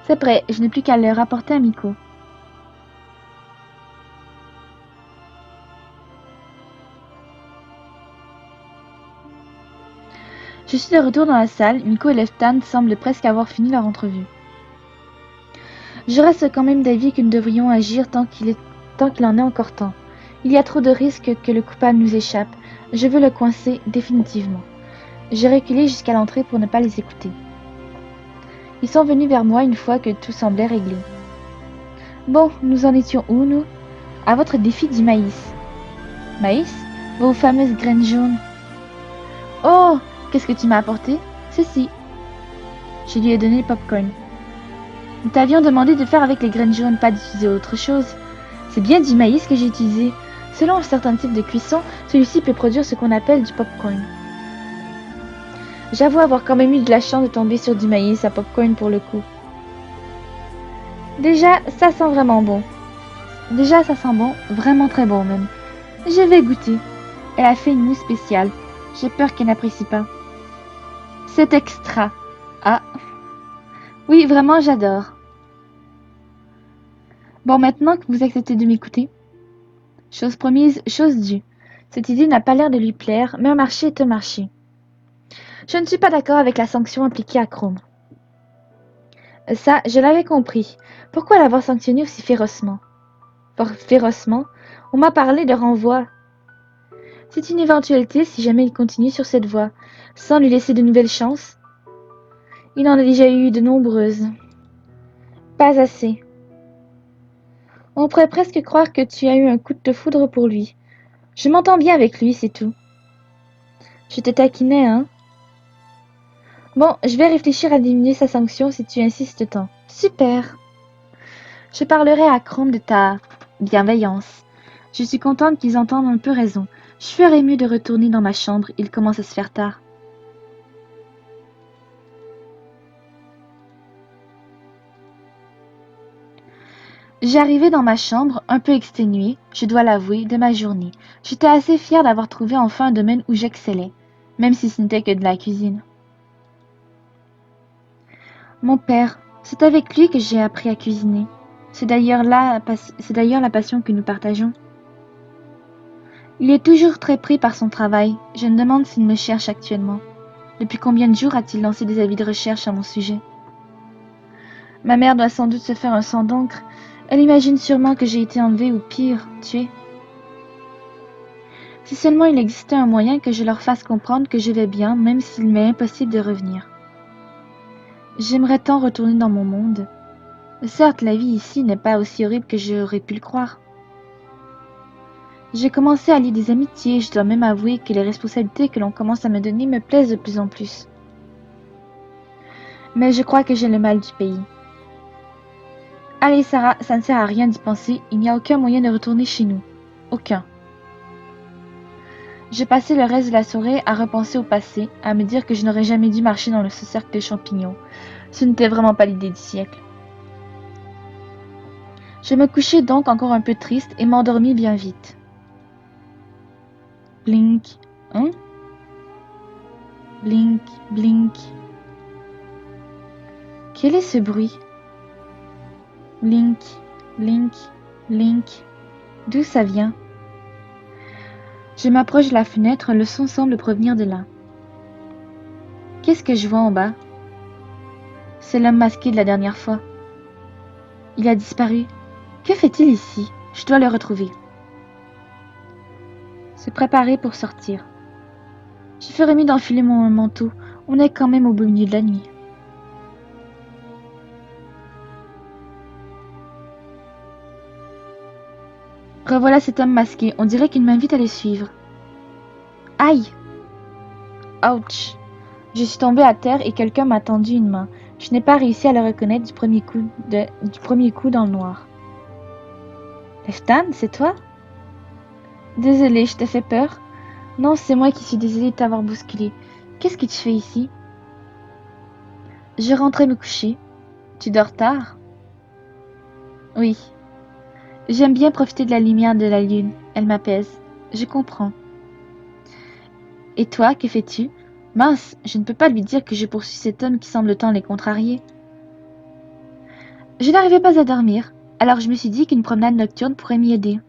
C'est prêt, je n'ai plus qu'à le rapporter à Miko. Je suis de retour dans la salle, Miko et Leftan semblent presque avoir fini leur entrevue. Je reste quand même d'avis que nous devrions agir tant qu'il en est encore temps. Il y a trop de risques que le coupable nous échappe. Je veux le coincer définitivement. J'ai reculé jusqu'à l'entrée pour ne pas les écouter. Ils sont venus vers moi une fois que tout semblait réglé. Bon, nous en étions où, nous? À votre défi du maïs. Maïs? Vos fameuses graines jaunes. Oh! Qu'est-ce que tu m'as apporté? Ceci. Je lui ai donné le popcorn. Nous t'avions demandé de faire avec les graines jaunes, pas d'utiliser autre chose. C'est bien du maïs que j'ai utilisé. Selon un certain type de cuisson, celui-ci peut produire ce qu'on appelle du popcorn. J'avoue avoir quand même eu de la chance de tomber sur du maïs à popcorn pour le coup. Déjà, ça sent vraiment bon. Déjà, ça sent bon, vraiment très bon même. Je vais goûter. Elle a fait une mousse spéciale. J'ai peur qu'elle n'apprécie pas. C'est extra. Ah. Oui, vraiment, j'adore. Bon, maintenant que vous acceptez de m'écouter. Chose promise, chose due. Cette idée n'a pas l'air de lui plaire, mais un marché est un marché. Je ne suis pas d'accord avec la sanction appliquée à Chrome. Ça, je l'avais compris. Pourquoi l'avoir sanctionné aussi férocement? Férocement? On m'a parlé de renvoi. C'est une éventualité si jamais il continue sur cette voie, sans lui laisser de nouvelles chances. Il en a déjà eu de nombreuses. Pas assez. On pourrait presque croire que tu as eu un coup de foudre pour lui. Je m'entends bien avec lui, c'est tout. Je te taquinais, hein? Bon, je vais réfléchir à diminuer sa sanction si tu insistes tant. Super. Je parlerai à Chrome de ta bienveillance. Je suis contente qu'ils entendent un peu raison. Je ferais mieux de retourner dans ma chambre, il commence à se faire tard. J'arrivais dans ma chambre, un peu exténuée, je dois l'avouer, de ma journée. J'étais assez fière d'avoir trouvé enfin un domaine où j'excellais, même si ce n'était que de la cuisine. Mon père, c'est avec lui que j'ai appris à cuisiner. C'est d'ailleurs la passion que nous partageons. Il est toujours très pris par son travail. Je me demande s'il me cherche actuellement. Depuis combien de jours a-t-il lancé des avis de recherche à mon sujet? Ma mère doit sans doute se faire un sang d'encre. Elle imagine sûrement que j'ai été enlevée ou pire, tuée. Si seulement il existait un moyen que je leur fasse comprendre que je vais bien, même s'il m'est impossible de revenir. J'aimerais tant retourner dans mon monde. Certes, la vie ici n'est pas aussi horrible que j'aurais pu le croire. J'ai commencé à lier des amitiés, je dois même avouer que les responsabilités que l'on commence à me donner me plaisent de plus en plus. Mais je crois que j'ai le mal du pays. Allez Sarah, ça ne sert à rien d'y penser, il n'y a aucun moyen de retourner chez nous. Aucun. J'ai passé le reste de la soirée à repenser au passé, à me dire que je n'aurais jamais dû marcher dans ce cercle de champignons. Ce n'était vraiment pas l'idée du siècle. Je me couchai donc encore un peu triste et m'endormis bien vite. Blink, hein? Blink, blink. Quel est ce bruit? Blink, blink, blink. D'où ça vient? Je m'approche de la fenêtre, le son semble provenir de là. Qu'est-ce que je vois en bas? C'est l'homme masqué de la dernière fois. Il a disparu. Que fait-il ici? Je dois le retrouver. Se préparer pour sortir. Je ferais mieux d'enfiler mon manteau. On est quand même au beau milieu de la nuit. Revoilà cet homme masqué. On dirait qu'il m'invite à le suivre. Aïe! Ouch! Je suis tombée à terre et quelqu'un m'a tendu une main. Je n'ai pas réussi à le reconnaître du premier coup dans le noir. Eftan, c'est toi? Désolée, je t'ai fait peur? Non, c'est moi qui suis désolée de t'avoir bousculé. Qu'est-ce que tu fais ici? Je rentrais me coucher. Tu dors tard? Oui. J'aime bien profiter de la lumière de la lune. Elle m'apaise. Je comprends. Et toi, que fais-tu? Mince, je ne peux pas lui dire que je poursuis cet homme qui semble tant les contrarier. Je n'arrivais pas à dormir, alors je me suis dit qu'une promenade nocturne pourrait m'y aider.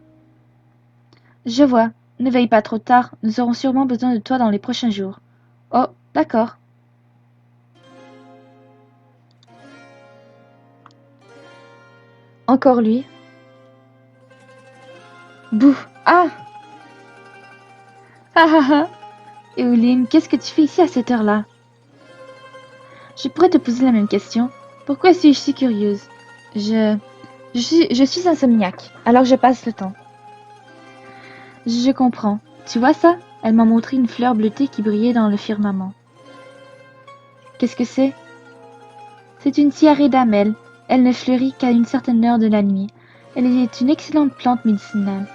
Je vois. Ne veille pas trop tard, nous aurons sûrement besoin de toi dans les prochains jours. Oh, d'accord. Encore lui. Bouh! Ah! Ah ah ah! Eoline, qu'est-ce que tu fais ici à cette heure-là? Je pourrais te poser la même question. Pourquoi suis-je si curieuse? Je suis insomniaque, alors je passe le temps. Je comprends. Tu vois ça? Elle m'a montré une fleur bleutée qui brillait dans le firmament. Qu'est-ce que c'est? C'est une tiare d'amel. Elle ne fleurit qu'à une certaine heure de la nuit. Elle est une excellente plante médicinale.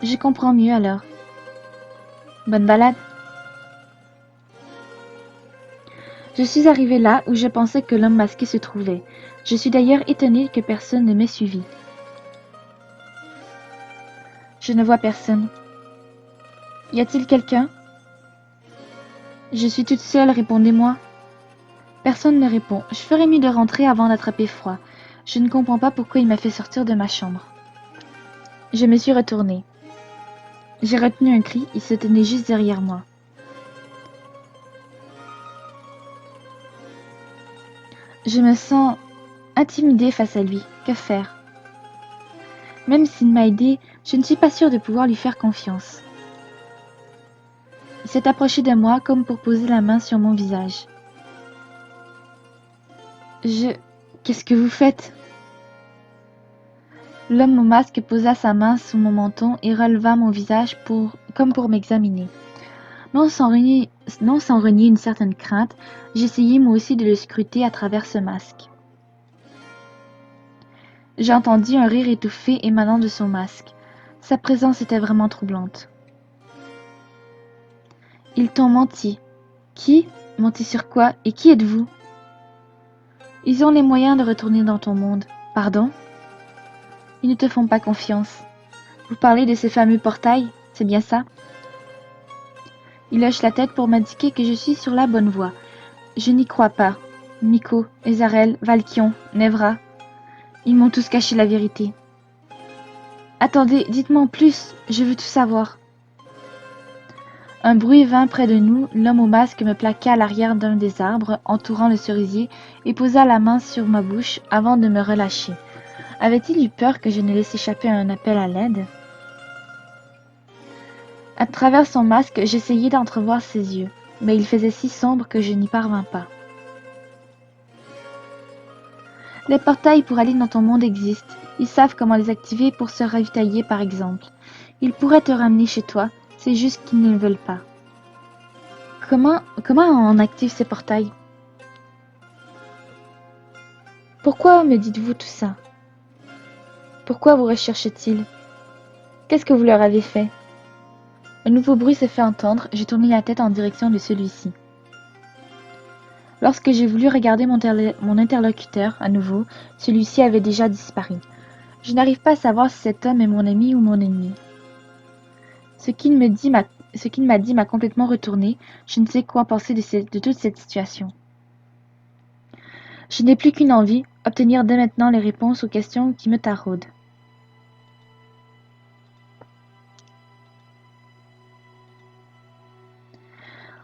Je comprends mieux alors. Bonne balade. Je suis arrivée là où je pensais que l'homme masqué se trouvait. Je suis d'ailleurs étonnée que personne ne m'ait suivi. Je ne vois personne. Y a-t-il quelqu'un? Je suis toute seule, répondez-moi. Personne ne répond. Je ferais mieux de rentrer avant d'attraper froid. Je ne comprends pas pourquoi il m'a fait sortir de ma chambre. Je me suis retournée. J'ai retenu un cri, il se tenait juste derrière moi. Je me sens intimidée face à lui. Que faire? Même s'il m'a aidée, je ne suis pas sûre de pouvoir lui faire confiance. Il s'est approché de moi comme pour poser la main sur mon visage. Qu'est-ce que vous faites? L'homme au masque posa sa main sous mon menton et releva mon visage comme pour m'examiner. Non sans renier une certaine crainte, j'essayai moi aussi de le scruter à travers ce masque. J'entendis un rire étouffé émanant de son masque. Sa présence était vraiment troublante. Ils t'ont menti. Qui? Menti sur quoi? Et qui êtes-vous? Ils ont les moyens de retourner dans ton monde. Pardon? Ils ne te font pas confiance. Vous parlez de ces fameux portails, c'est bien ça? Il hoche la tête pour m'indiquer que je suis sur la bonne voie. Je n'y crois pas. Miko, Ezarel, Valkion, Nevra. Ils m'ont tous caché la vérité. Attendez, dites-moi en plus, je veux tout savoir. Un bruit vint près de nous, l'homme au masque me plaqua à l'arrière d'un des arbres entourant le cerisier et posa la main sur ma bouche avant de me relâcher. Avait-il eu peur que je ne laisse échapper un appel à l'aide? À travers son masque, j'essayais d'entrevoir ses yeux, mais il faisait si sombre que je n'y parvins pas. Les portails pour aller dans ton monde existent. Ils savent comment les activer pour se ravitailler, par exemple. Ils pourraient te ramener chez toi, c'est juste qu'ils ne le veulent pas. Comment on active ces portails? Pourquoi me dites-vous tout ça? Pourquoi vous recherchent-ils? Qu'est-ce que vous leur avez fait? Un nouveau bruit se fait entendre, j'ai tourné la tête en direction de celui-ci. Lorsque j'ai voulu regarder mon interlocuteur à nouveau, celui-ci avait déjà disparu. Je n'arrive pas à savoir si cet homme est mon ami ou mon ennemi. Ce qu'il m'a dit m'a complètement retourné. Je ne sais quoi penser de toute cette situation. Je n'ai plus qu'une envie, obtenir dès maintenant les réponses aux questions qui me taraudent.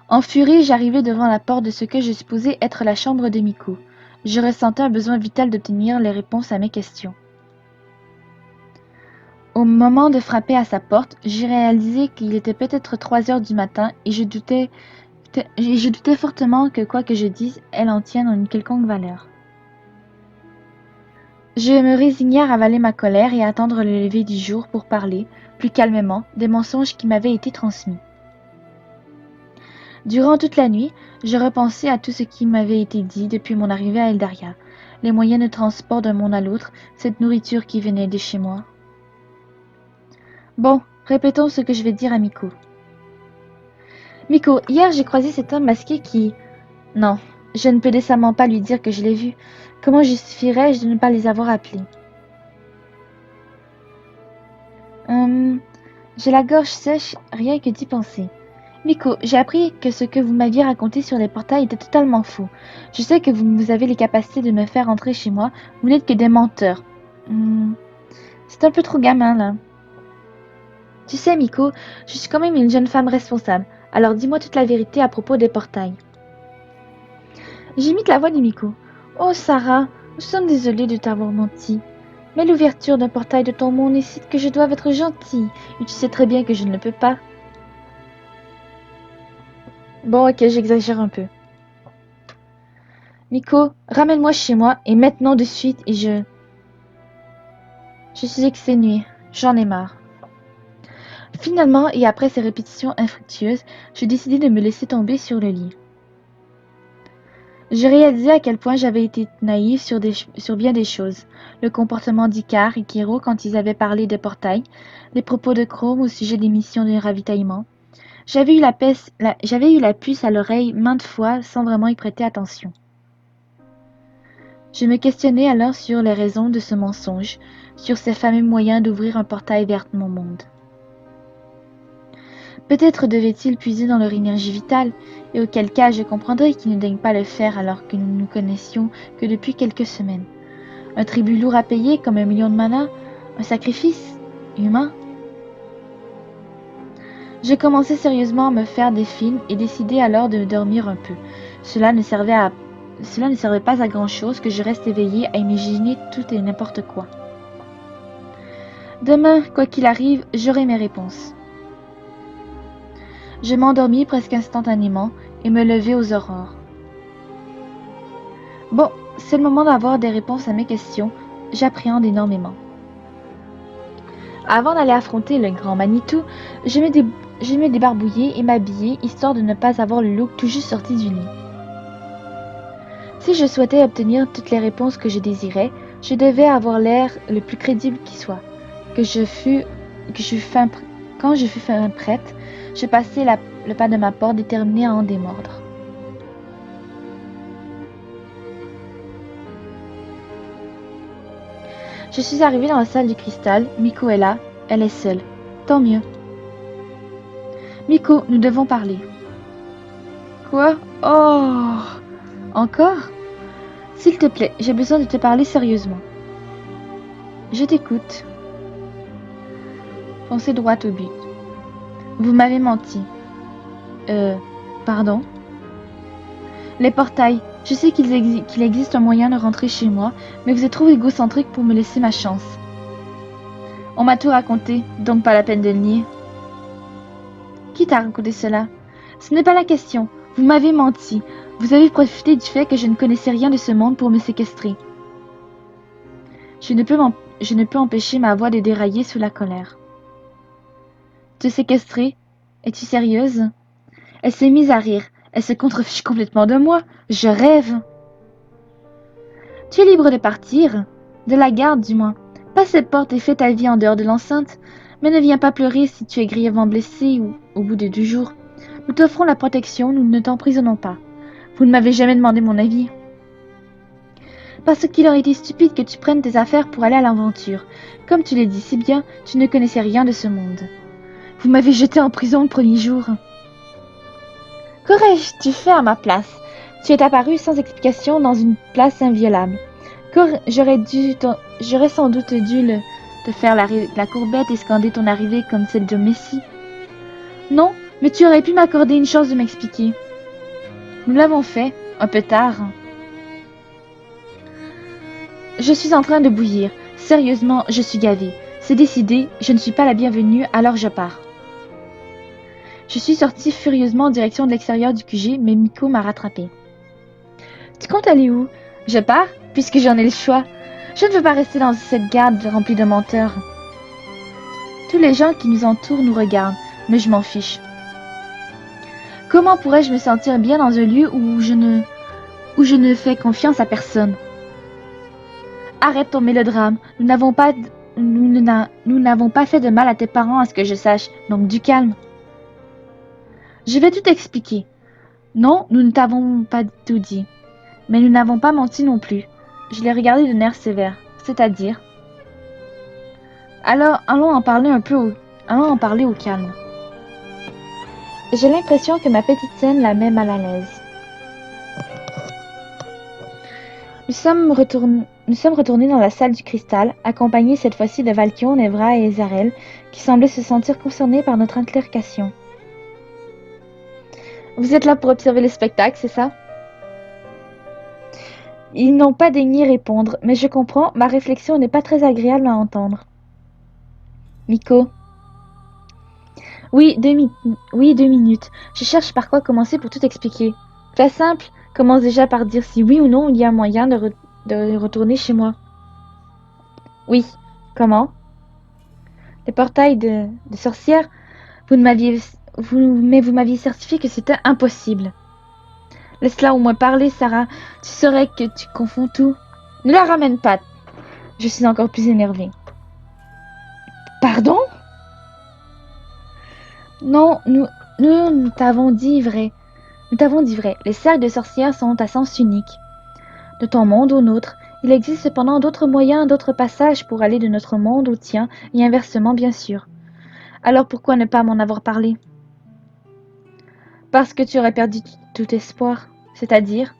En furie, j'arrivai devant la porte de ce que je supposais être la chambre de Miko. Je ressentais un besoin vital d'obtenir les réponses à mes questions. Au moment de frapper à sa porte, j'ai réalisé qu'il était peut-être 3 heures du matin et je doutais fortement que quoi que je dise, elle en tienne en une quelconque valeur. Je me résignai à ravaler ma colère et à attendre le lever du jour pour parler, plus calmement, des mensonges qui m'avaient été transmis. Durant toute la nuit, je repensais à tout ce qui m'avait été dit depuis mon arrivée à Eldaria, les moyens de transport d'un monde à l'autre, cette nourriture qui venait de chez moi. Bon, répétons ce que je vais dire à Miko. Miko, hier j'ai croisé cet homme masqué qui... Non, je ne peux décemment pas lui dire que je l'ai vu. Comment justifierais-je de ne pas les avoir appelés? J'ai la gorge sèche, rien que d'y penser. Miko, j'ai appris que ce que vous m'aviez raconté sur les portails était totalement faux. Je sais que vous avez les capacités de me faire entrer chez moi. Vous n'êtes que des menteurs. C'est un peu trop gamin, là. Tu sais, Miko, je suis quand même une jeune femme responsable. Alors dis-moi toute la vérité à propos des portails. J'imite la voix de Miko. Oh, Sarah, nous sommes désolés de t'avoir menti. Mais l'ouverture d'un portail de ton monde nécessite que je doive être gentille. Et tu sais très bien que je ne le peux pas. Bon, ok, j'exagère un peu. Miko, ramène-moi chez moi, et maintenant de suite, et je suis exténuée. J'en ai marre. Finalement, et après ces répétitions infructueuses, je décidai de me laisser tomber sur le lit. Je réalisais à quel point j'avais été naïve sur bien des choses. Le comportement d'Icar et Kiro quand ils avaient parlé des portails, les propos de Chrome au sujet des missions de ravitaillement. J'avais eu la puce à l'oreille maintes fois sans vraiment y prêter attention. Je me questionnais alors sur les raisons de ce mensonge, sur ces fameux moyens d'ouvrir un portail vers mon monde. Peut-être devait-il puiser dans leur énergie vitale, et auquel cas je comprendrais qu'ils ne daignent pas le faire alors que nous ne nous connaissions que depuis quelques semaines. Un tribut lourd à payer comme 1 million de mana, un sacrifice humain. Je commençais sérieusement à me faire des films et décidai alors de dormir un peu. Cela ne servait pas à grand-chose que je reste éveillée à imaginer tout et n'importe quoi. Demain, quoi qu'il arrive, j'aurai mes réponses. Je m'endormis presque instantanément et me levai aux aurores. Bon, c'est le moment d'avoir des réponses à mes questions. J'appréhende énormément. Avant d'aller affronter le grand Manitou, je me débarbouillai et m'habillai, histoire de ne pas avoir le look tout juste sorti du lit. Si je souhaitais obtenir toutes les réponses que je désirais, je devais avoir l'air le plus crédible qui soit. Quand je fus fin prête, je passai le pas de ma porte déterminée à en démordre. Je suis arrivée dans la salle du cristal. Miko est là. Elle est seule. Tant mieux. Miko, nous devons parler. Quoi? Oh! Encore? S'il te plaît, j'ai besoin de te parler sérieusement. Je t'écoute. Foncez droit au but. Vous m'avez menti. Pardon? Les portails. Je sais qu'il existe un moyen de rentrer chez moi, mais vous êtes trop égocentrique pour me laisser ma chance. On m'a tout raconté, donc pas la peine de le nier. Qui t'a raconté cela? Ce n'est pas la question. Vous m'avez menti. Vous avez profité du fait que je ne connaissais rien de ce monde pour me séquestrer. Je ne peux empêcher ma voix de dérailler sous la colère. Te séquestrer? Es-tu sérieuse? Elle s'est mise à rire. Elle se contrefiche complètement de moi. Je rêve. Tu es libre de partir. De la garde, du moins. Passe cette porte et fais ta vie en dehors de l'enceinte. Mais ne viens pas pleurer si tu es grièvement blessé ou au bout de 2 jours. Nous t'offrons la protection, nous ne t'emprisonnons pas. Vous ne m'avez jamais demandé mon avis. Parce qu'il aurait été stupide que tu prennes tes affaires pour aller à l'aventure. Comme tu l'as dit si bien, tu ne connaissais rien de ce monde. Vous m'avez jeté en prison le premier jour. Qu'aurais-tu fait à ma place? Tu es apparu sans explication dans une place inviolable. J'aurais sans doute dû te faire la courbette et scander ton arrivée comme celle de Messie. Non, mais tu aurais pu m'accorder une chance de m'expliquer. Nous l'avons fait, un peu tard. Je suis en train de bouillir. Sérieusement, je suis gavée. C'est décidé, je ne suis pas la bienvenue, alors je pars. Je suis sortie furieusement en direction de l'extérieur du QG, mais Miko m'a rattrapée. Tu comptes aller où? Je pars, puisque j'en ai le choix. Je ne veux pas rester dans cette garde remplie de menteurs. Tous les gens qui nous entourent nous regardent, mais je m'en fiche. Comment pourrais-je me sentir bien dans un lieu où je ne fais confiance à personne? Arrête ton mélodrame. Nous n'avons pas fait de mal à tes parents à ce que je sache, donc du calme. Je vais tout expliquer. Non, nous ne t'avons pas tout dit. Mais nous n'avons pas menti non plus. Je l'ai regardé d'un air sévère, c'est-à-dire. Alors, allons en parler au calme. J'ai l'impression que ma petite scène la met mal à l'aise. Nous sommes retournés dans la salle du cristal, accompagnés cette fois-ci de Valkion, Nevra et Ezarel, qui semblaient se sentir concernés par notre altercation. Vous êtes là pour observer le spectacle, c'est ça? Ils n'ont pas daigné répondre, mais je comprends, ma réflexion n'est pas très agréable à entendre. Miko. Oui, 2 minutes. Je cherche par quoi commencer pour tout expliquer. Fais simple, commence déjà par dire si oui ou non il y a moyen de retourner chez moi. Oui. Comment? Les portails de sorcières, vous m'aviez certifié que c'était impossible. Laisse-la au moins parler, Sarah. Tu saurais que tu confonds tout. Ne la ramène pas. Je suis encore plus énervée. Pardon? Non, nous t'avons dit vrai. Nous t'avons dit vrai. Les cercles de sorcières sont à sens unique. De ton monde au nôtre, il existe cependant d'autres moyens, d'autres passages pour aller de notre monde au tien, et inversement bien sûr. Alors pourquoi ne pas m'en avoir parlé? Parce que tu aurais perdu tout espoir. C'est-à-dire?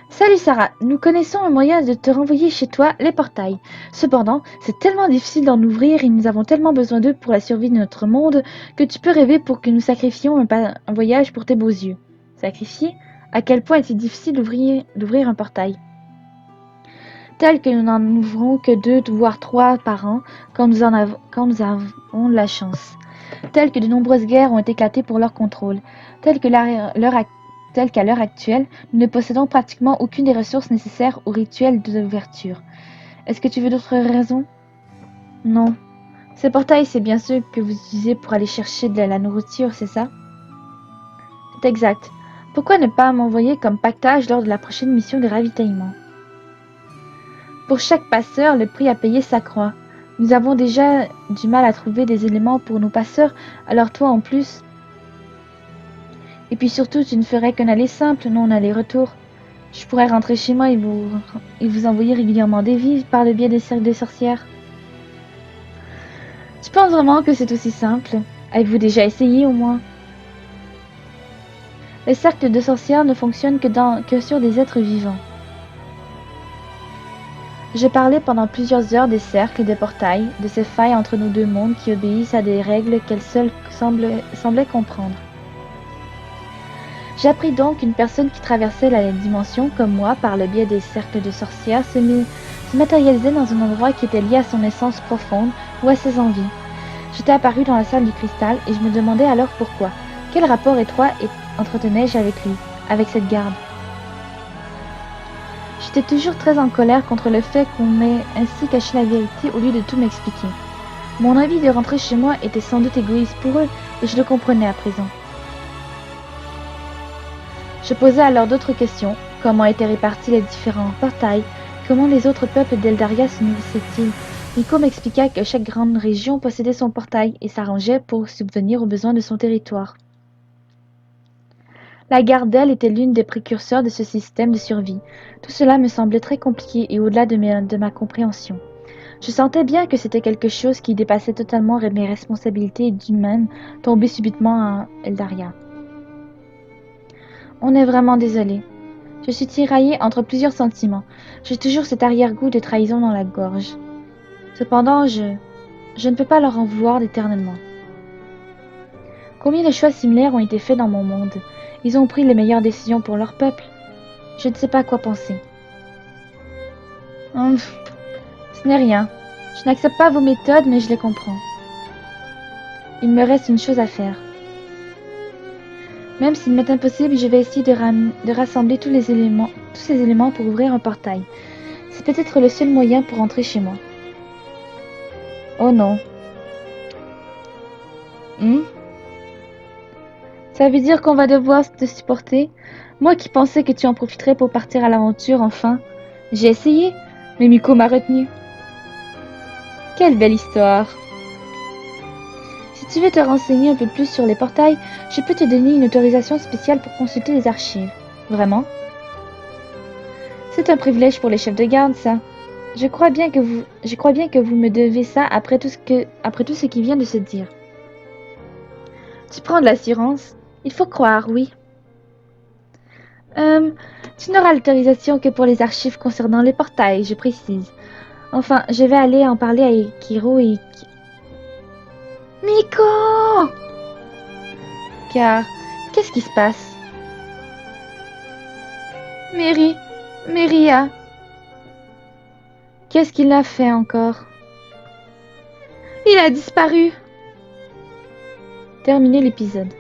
Salut Sarah, nous connaissons un moyen de te renvoyer chez toi, les portails. Cependant, c'est tellement difficile d'en ouvrir et nous avons tellement besoin d'eux pour la survie de notre monde que tu peux rêver pour que nous sacrifions un voyage pour tes beaux yeux. Sacrifier? À quel point est-il difficile d'ouvrir un portail? Tel que nous n'en ouvrons que 2 voire 3 par an quand nous avons la chance. Tel que de nombreuses guerres ont éclaté pour leur contrôle. Tel qu'à l'heure actuelle, nous ne possédons pratiquement aucune des ressources nécessaires au rituel d'ouverture. Est-ce que tu veux d'autres raisons? Non. Ces portails, c'est bien ceux que vous utilisez pour aller chercher de la nourriture, c'est ça? C'est exact. Pourquoi ne pas m'envoyer comme pactage lors de la prochaine mission de ravitaillement? Pour chaque passeur, le prix à payer s'accroît. Nous avons déjà du mal à trouver des éléments pour nos passeurs, alors toi en plus. Et puis surtout, tu ne ferais qu'un aller simple, non un aller-retour. Je pourrais rentrer chez moi et vous envoyer régulièrement des vivres par le biais des cercles de sorcières. Tu penses vraiment que c'est aussi simple? Avez-vous déjà essayé au moins? Les cercles de sorcières ne fonctionnent que sur des êtres vivants. Je parlais pendant plusieurs heures des cercles, des portails, de ces failles entre nos 2 mondes qui obéissent à des règles qu'elle seule semblait comprendre. J'appris donc qu'une personne qui traversait la dimension, comme moi, par le biais des cercles de sorcières, se matérialisait dans un endroit qui était lié à son essence profonde ou à ses envies. J'étais apparu dans la salle du cristal et je me demandais alors pourquoi. Quel rapport étroit entretenais-je avec lui, avec cette garde? J'étais toujours très en colère contre le fait qu'on m'ait ainsi caché la vérité au lieu de tout m'expliquer. Mon envie de rentrer chez moi était sans doute égoïste pour eux et je le comprenais à présent. Je posais alors d'autres questions. Comment étaient répartis les différents portails? Comment les autres peuples d'Eldaria se nourrissaient-ils? Nico m'expliqua que chaque grande région possédait son portail et s'arrangeait pour subvenir aux besoins de son territoire. La garde d'elle était l'une des précurseurs de ce système de survie. Tout cela me semblait très compliqué et au-delà de ma compréhension. Je sentais bien que c'était quelque chose qui dépassait totalement mes responsabilités d'humaine tombée subitement à Eldaria. On est vraiment désolé. Je suis tiraillée entre plusieurs sentiments. J'ai toujours cet arrière-goût de trahison dans la gorge. Cependant, je ne peux pas leur en vouloir éternellement. Combien de choix similaires ont été faits dans mon monde? Ils ont pris les meilleures décisions pour leur peuple. Je ne sais pas quoi penser. Hum, ce n'est rien. Je n'accepte pas vos méthodes, mais je les comprends. Il me reste une chose à faire. Même s'il m'est impossible, je vais essayer de rassembler tous ces éléments pour ouvrir un portail. C'est peut-être le seul moyen pour entrer chez moi. Oh non. Ça veut dire qu'on va devoir te supporter? Moi qui pensais que tu en profiterais pour partir à l'aventure, enfin. J'ai essayé, mais Miko m'a retenu. Quelle belle histoire. Si tu veux te renseigner un peu plus sur les portails, je peux te donner une autorisation spéciale pour consulter les archives. Vraiment? C'est un privilège pour les chefs de garde, ça. Je crois bien que vous me devez ça après tout ce qui vient de se dire. Tu prends de l'assurance? Il faut croire, oui. Tu n'auras l'autorisation que pour les archives concernant les portails, je précise. Enfin, je vais aller en parler à Ikiro et... Miko! Car, qu'est-ce qui se passe? Meria, qu'est-ce qu'il a fait encore? Il a disparu! Terminé l'épisode.